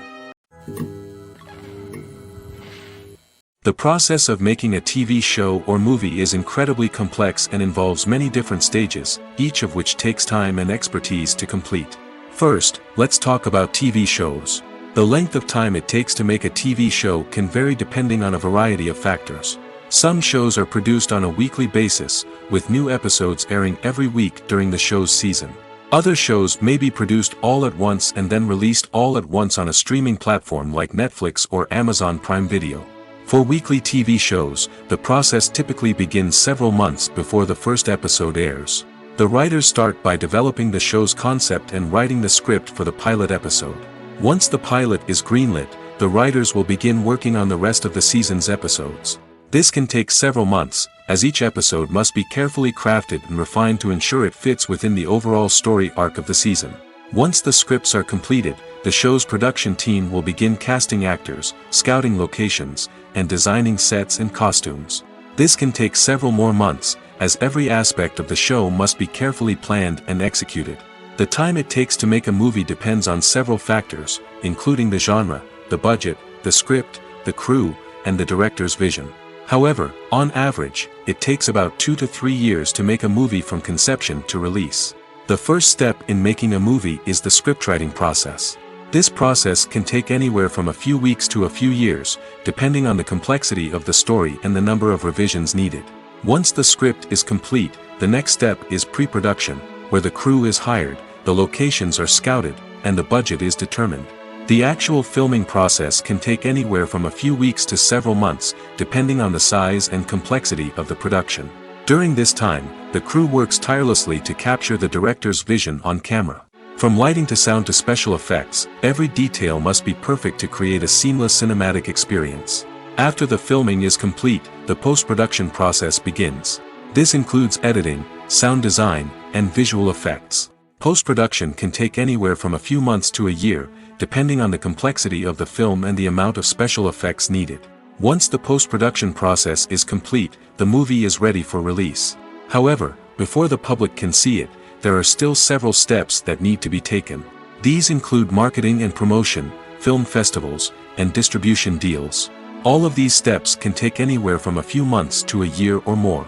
The process of making a TV show or movie is incredibly complex and involves many different stages, each of which takes time and expertise to complete. First, let's talk about TV shows. The length of time it takes to make a TV show can vary depending on a variety of factors. Some shows are produced on a weekly basis, with new episodes airing every week during the show's season. Other shows may be produced all at once and then released all at once on a streaming platform like Netflix or Amazon Prime Video. For weekly TV shows, the process typically begins several months before the first episode airs. The writers start by developing the show's concept and writing the script for the pilot episode. Once the pilot is greenlit, the writers will begin working on the rest of the season's episodes. This can take several months, as each episode must be carefully crafted and refined to ensure it fits within the overall story arc of the season. Once the scripts are completed, the show's production team will begin casting actors, scouting locations, and designing sets and costumes. This can take several more months, as every aspect of the show must be carefully planned and executed. The time it takes to make a movie depends on several factors, including the genre, the budget, the script, the crew, and the director's vision. However, on average, it takes about 2 to 3 years to make a movie from conception to release. The first step in making a movie is the scriptwriting process. This process can take anywhere from a few weeks to a few years, depending on the complexity of the story and the number of revisions needed. Once the script is complete, the next step is pre-production, where the crew is hired, the locations are scouted, and the budget is determined. The actual filming process can take anywhere from a few weeks to several months, depending on the size and complexity of the production. During this time, the crew works tirelessly to capture the director's vision on camera. From lighting to sound to special effects, every detail must be perfect to create a seamless cinematic experience. After the filming is complete, the post-production process begins. This includes editing, sound design, and visual effects. Post-production can take anywhere from a few months to a year, depending on the complexity of the film and the amount of special effects needed. Once the post-production process is complete, the movie is ready for release. However, before the public can see it, there are still several steps that need to be taken. These include marketing and promotion, film festivals, and distribution deals. All of these steps can take anywhere from a few months to a year or more.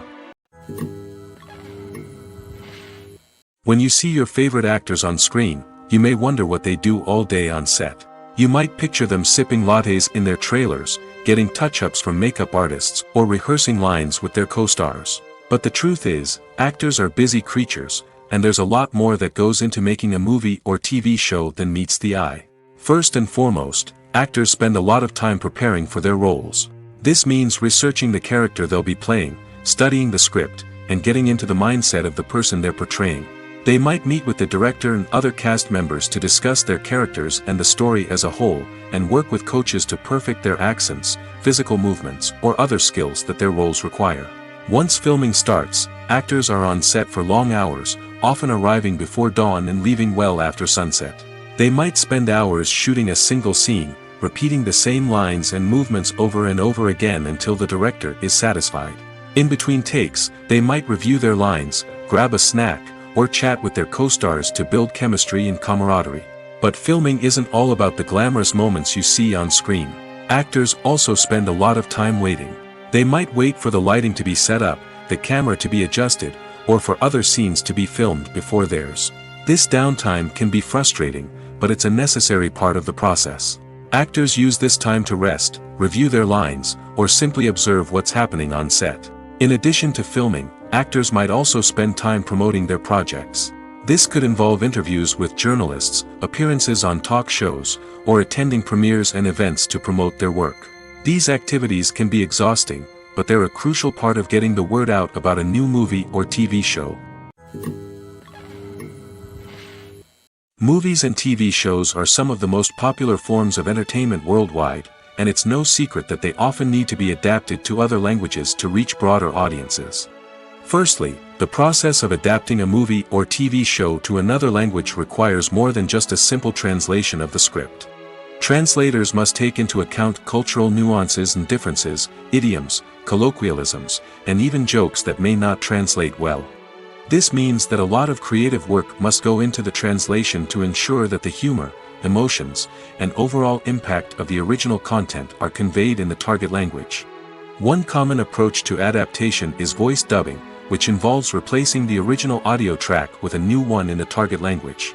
When you see your favorite actors on screen, you may wonder what they do all day on set. You might picture them sipping lattes in their trailers, getting touch-ups from makeup artists, or rehearsing lines with their co-stars. But the truth is, actors are busy creatures, and there's a lot more that goes into making a movie or TV show than meets the eye. First and foremost, actors spend a lot of time preparing for their roles. This means researching the character they'll be playing, studying the script, and getting into the mindset of the person they're portraying. They might meet with the director and other cast members to discuss their characters and the story as a whole, and work with coaches to perfect their accents, physical movements, or other skills that their roles require. Once filming starts, actors are on set for long hours, often arriving before dawn and leaving well after sunset. They might spend hours shooting a single scene, repeating the same lines and movements over and over again until the director is satisfied. In between takes, they might review their lines, grab a snack, or chat with their co-stars to build chemistry and camaraderie. But filming isn't all about the glamorous moments you see on screen. Actors also spend a lot of time waiting. They might wait for the lighting to be set up, the camera to be adjusted, or for other scenes to be filmed before theirs. This downtime can be frustrating, but it's a necessary part of the process. Actors use this time to rest, review their lines, or simply observe what's happening on set. In addition to filming, actors might also spend time promoting their projects. This could involve interviews with journalists, appearances on talk shows, or attending premieres and events to promote their work. These activities can be exhausting, but they're a crucial part of getting the word out about a new movie or TV show. Movies and TV shows are some of the most popular forms of entertainment worldwide, and it's no secret that they often need to be adapted to other languages to reach broader audiences. Firstly, the process of adapting a movie or TV show to another language requires more than just a simple translation of the script. Translators must take into account cultural nuances and differences, idioms, colloquialisms, and even jokes that may not translate well. This means that a lot of creative work must go into the translation to ensure that the humor, emotions, and overall impact of the original content are conveyed in the target language. One common approach to adaptation is voice dubbing, which involves replacing the original audio track with a new one in the target language.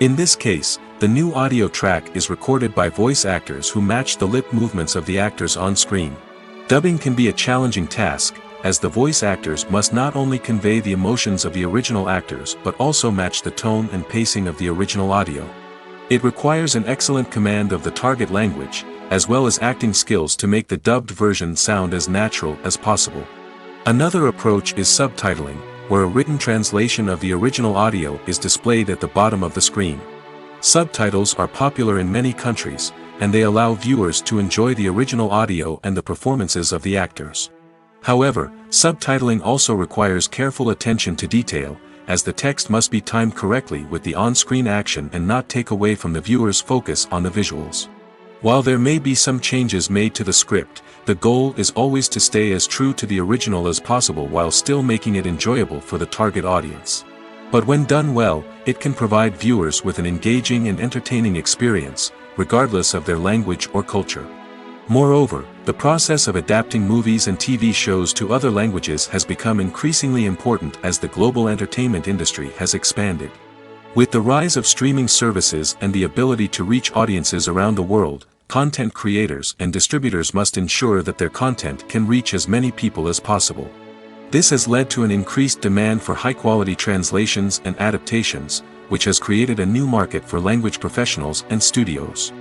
In this case, the new audio track is recorded by voice actors who match the lip movements of the actors on screen. Dubbing can be a challenging task, as the voice actors must not only convey the emotions of the original actors but also match the tone and pacing of the original audio. It requires an excellent command of the target language, as well as acting skills to make the dubbed version sound as natural as possible. Another approach is subtitling, where a written translation of the original audio is displayed at the bottom of the screen. Subtitles are popular in many countries, and they allow viewers to enjoy the original audio and the performances of the actors. However, subtitling also requires careful attention to detail, as the text must be timed correctly with the on-screen action and not take away from the viewer's focus on the visuals. While there may be some changes made to the script, the goal is always to stay as true to the original as possible while still making it enjoyable for the target audience. But when done well, it can provide viewers with an engaging and entertaining experience, regardless of their language or culture. Moreover, the process of adapting movies and TV shows to other languages has become increasingly important as the global entertainment industry has expanded. With the rise of streaming services and the ability to reach audiences around the world, content creators and distributors must ensure that their content can reach as many people as possible. This has led to an increased demand for high-quality translations and adaptations, which has created a new market for language professionals and studios.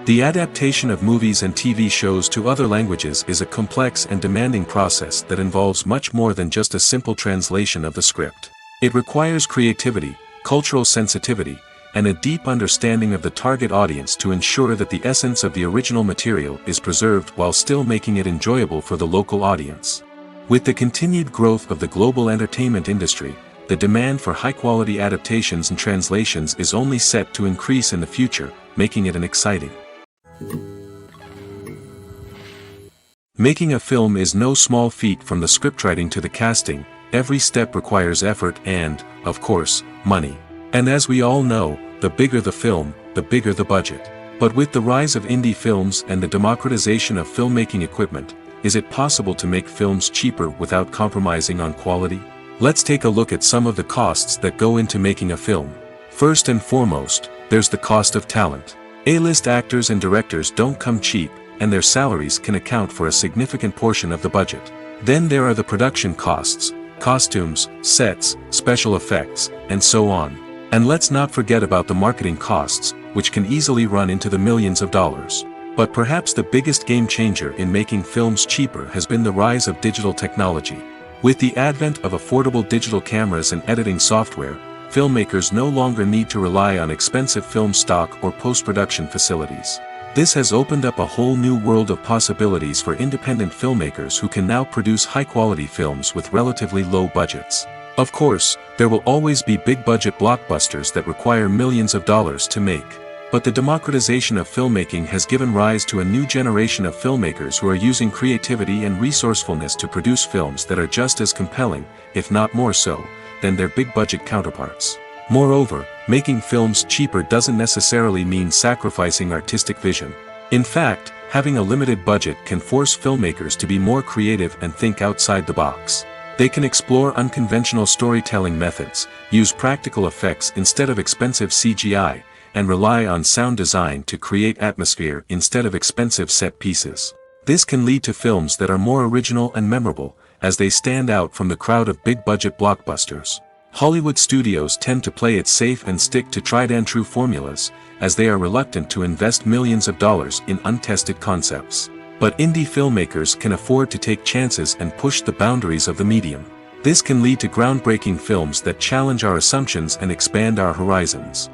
The adaptation of movies and TV shows to other languages is a complex and demanding process that involves much more than just a simple translation of the script. It requires creativity, cultural sensitivity, and a deep understanding of the target audience to ensure that the essence of the original material is preserved while still making it enjoyable for the local audience. With the continued growth of the global entertainment industry, the demand for high-quality adaptations and translations is only set to increase in the future, making it an exciting. Making a film is no small feat. From the scriptwriting to the casting, every step requires effort and, of course, money. And as we all know, the bigger the film, the bigger the budget. But with the rise of indie films and the democratization of filmmaking equipment, is it possible to make films cheaper without compromising on quality? Let's take a look at some of the costs that go into making a film. First and foremost, there's the cost of talent. A-list actors and directors don't come cheap, and their salaries can account for a significant portion of the budget. Then there are the production costs, costumes, sets, special effects, and so on. And let's not forget about the marketing costs, which can easily run into the millions of dollars. But perhaps the biggest game changer in making films cheaper has been the rise of digital technology. With the advent of affordable digital cameras and editing software, filmmakers no longer need to rely on expensive film stock or post-production facilities. This has opened up a whole new world of possibilities for independent filmmakers who can now produce high-quality films with relatively low budgets. Of course, there will always be big-budget blockbusters that require millions of dollars to make. But the democratization of filmmaking has given rise to a new generation of filmmakers who are using creativity and resourcefulness to produce films that are just as compelling, if not more so, than their big-budget counterparts. Moreover, making films cheaper doesn't necessarily mean sacrificing artistic vision. In fact, having a limited budget can force filmmakers to be more creative and think outside the box. They can explore unconventional storytelling methods, use practical effects instead of expensive CGI, and rely on sound design to create atmosphere instead of expensive set pieces. This can lead to films that are more original and memorable, as they stand out from the crowd of big-budget blockbusters. Hollywood studios tend to play it safe and stick to tried-and-true formulas, as they are reluctant to invest millions of dollars in untested concepts. But indie filmmakers can afford to take chances and push the boundaries of the medium. This can lead to groundbreaking films that challenge our assumptions and expand our horizons.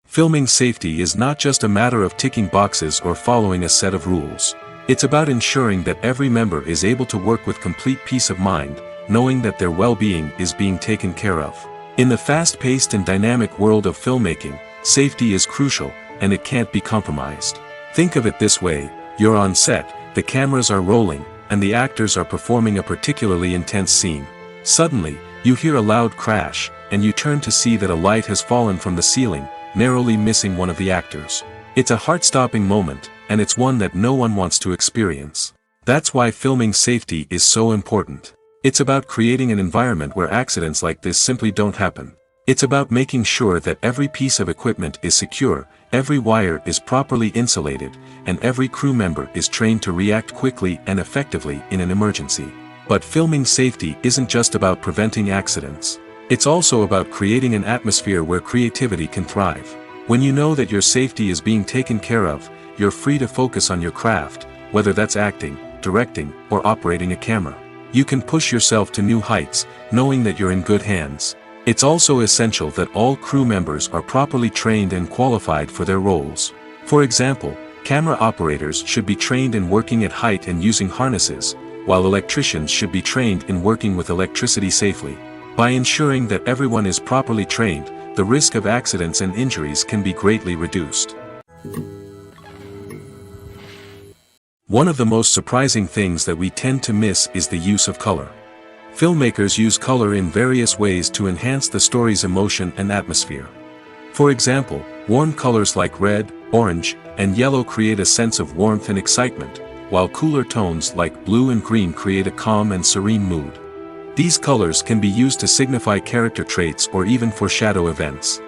Filming safety is not just a matter of ticking boxes or following a set of rules. It's about ensuring that every member is able to work with complete peace of mind, knowing that their well-being is being taken care of. In the fast-paced and dynamic world of filmmaking, safety is crucial, and it can't be compromised. Think of it this way: you're on set, the cameras are rolling, and the actors are performing a particularly intense scene. Suddenly, you hear a loud crash, and you turn to see that a light has fallen from the ceiling, narrowly missing one of the actors. It's a heart-stopping moment, and it's one that no one wants to experience. That's why filming safety is so important. It's about creating an environment where accidents like this simply don't happen. It's about making sure that every piece of equipment is secure, every wire is properly insulated, and every crew member is trained to react quickly and effectively in an emergency. But filming safety isn't just about preventing accidents. It's also about creating an atmosphere where creativity can thrive. When you know that your safety is being taken care of, you're free to focus on your craft, whether that's acting, directing, or operating a camera. You can push yourself to new heights, knowing that you're in good hands. It's also essential that all crew members are properly trained and qualified for their roles. For example, camera operators should be trained in working at height and using harnesses, while electricians should be trained in working with electricity safely. By ensuring that everyone is properly trained, the risk of accidents and injuries can be greatly reduced. One of the most surprising things that we tend to miss is the use of color. Filmmakers use color in various ways to enhance the story's emotion and atmosphere. For example, warm colors like red, orange, and yellow create a sense of warmth and excitement, while cooler tones like blue and green create a calm and serene mood. These colors can be used to signify character traits or even foreshadow events.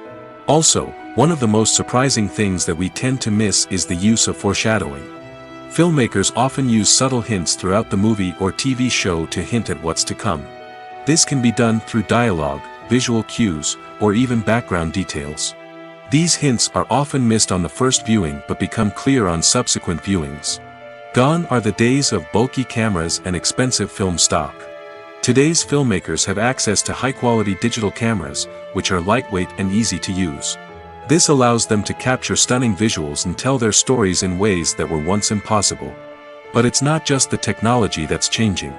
Also, one of the most surprising things that we tend to miss is the use of foreshadowing. Filmmakers often use subtle hints throughout the movie or TV show to hint at what's to come. This can be done through dialogue, visual cues, or even background details. These hints are often missed on the first viewing but become clear on subsequent viewings. Gone are the days of bulky cameras and expensive film stock. Today's filmmakers have access to high-quality digital cameras, which are lightweight and easy to use. This allows them to capture stunning visuals and tell their stories in ways that were once impossible. But it's not just the technology that's changing.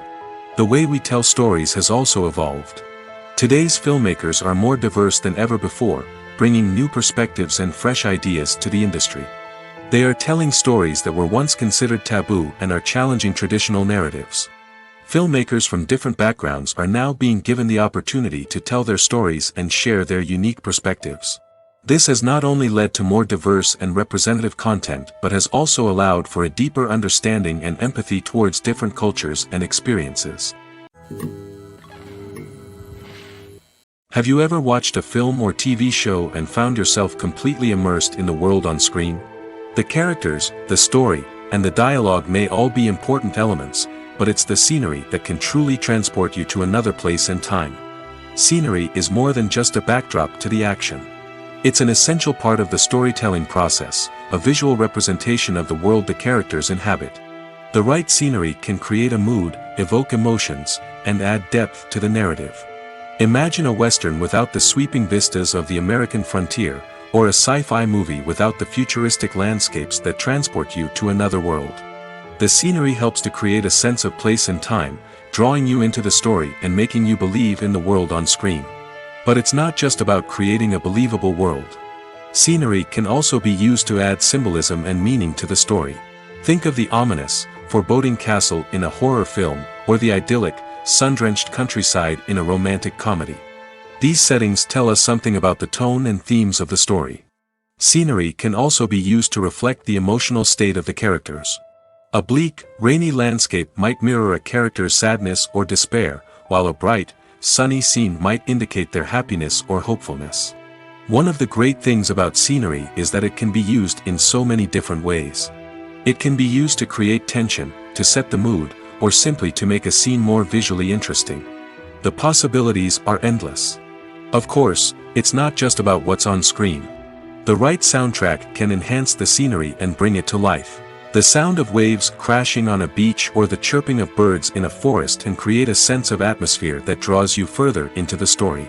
The way we tell stories has also evolved. Today's filmmakers are more diverse than ever before, bringing new perspectives and fresh ideas to the industry. They are telling stories that were once considered taboo and are challenging traditional narratives. Filmmakers from different backgrounds are now being given the opportunity to tell their stories and share their unique perspectives. This has not only led to more diverse and representative content but has also allowed for a deeper understanding and empathy towards different cultures and experiences. Have you ever watched a film or TV show and found yourself completely immersed in the world on screen? The characters, the story, and the dialogue may all be important elements, but it's the scenery that can truly transport you to another place and time. Scenery is more than just a backdrop to the action. It's an essential part of the storytelling process, a visual representation of the world the characters inhabit. The right scenery can create a mood, evoke emotions, and add depth to the narrative. Imagine a Western without the sweeping vistas of the American frontier, or a sci-fi movie without the futuristic landscapes that transport you to another world. The scenery helps to create a sense of place and time, drawing you into the story and making you believe in the world on screen. But it's not just about creating a believable world. Scenery can also be used to add symbolism and meaning to the story. Think of the ominous, foreboding castle in a horror film, or the idyllic, sun-drenched countryside in a romantic comedy. These settings tell us something about the tone and themes of the story. Scenery can also be used to reflect the emotional state of the characters. A bleak, rainy landscape might mirror a character's sadness or despair, while a bright, sunny scene might indicate their happiness or hopefulness. One of the great things about scenery is that it can be used in so many different ways. It can be used to create tension, to set the mood, or simply to make a scene more visually interesting. The possibilities are endless. Of course, it's not just about what's on screen. The right soundtrack can enhance the scenery and bring it to life. The sound of waves crashing on a beach or the chirping of birds in a forest can create a sense of atmosphere that draws you further into the story.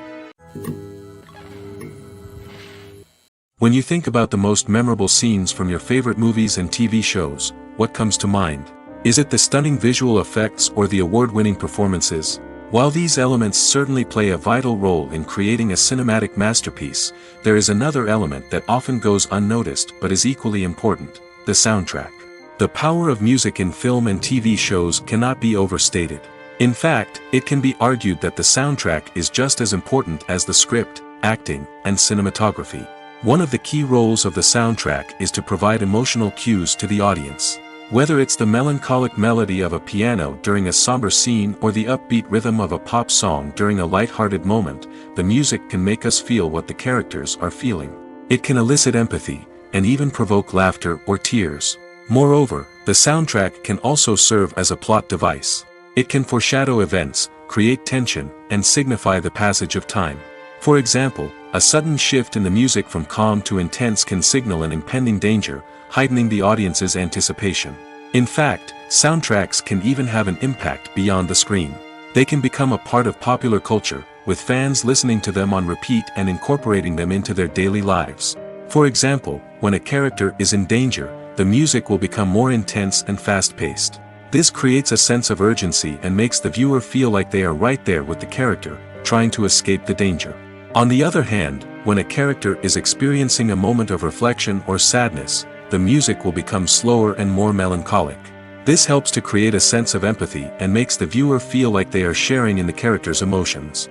When you think about the most memorable scenes from your favorite movies and TV shows, what comes to mind? Is it the stunning visual effects or the award-winning performances? While these elements certainly play a vital role in creating a cinematic masterpiece, there is another element that often goes unnoticed but is equally important: the soundtrack. The power of music in film and TV shows cannot be overstated. In fact, it can be argued that the soundtrack is just as important as the script, acting, and cinematography. One of the key roles of the soundtrack is to provide emotional cues to the audience. Whether it's the melancholic melody of a piano during a somber scene or the upbeat rhythm of a pop song during a light-hearted moment, the music can make us feel what the characters are feeling. It can elicit empathy, and even provoke laughter or tears. Moreover, the soundtrack can also serve as a plot device. It can foreshadow events, create tension, and signify the passage of time. For example, a sudden shift in the music from calm to intense can signal an impending danger, heightening the audience's anticipation. In fact, soundtracks can even have an impact beyond the screen. They can become a part of popular culture, with fans listening to them on repeat and incorporating them into their daily lives. For example, when a character is in danger, the music will become more intense and fast-paced. This creates a sense of urgency and makes the viewer feel like they are right there with the character, trying to escape the danger. On the other hand, when a character is experiencing a moment of reflection or sadness, the music will become slower and more melancholic. This helps to create a sense of empathy and makes the viewer feel like they are sharing in the character's emotions.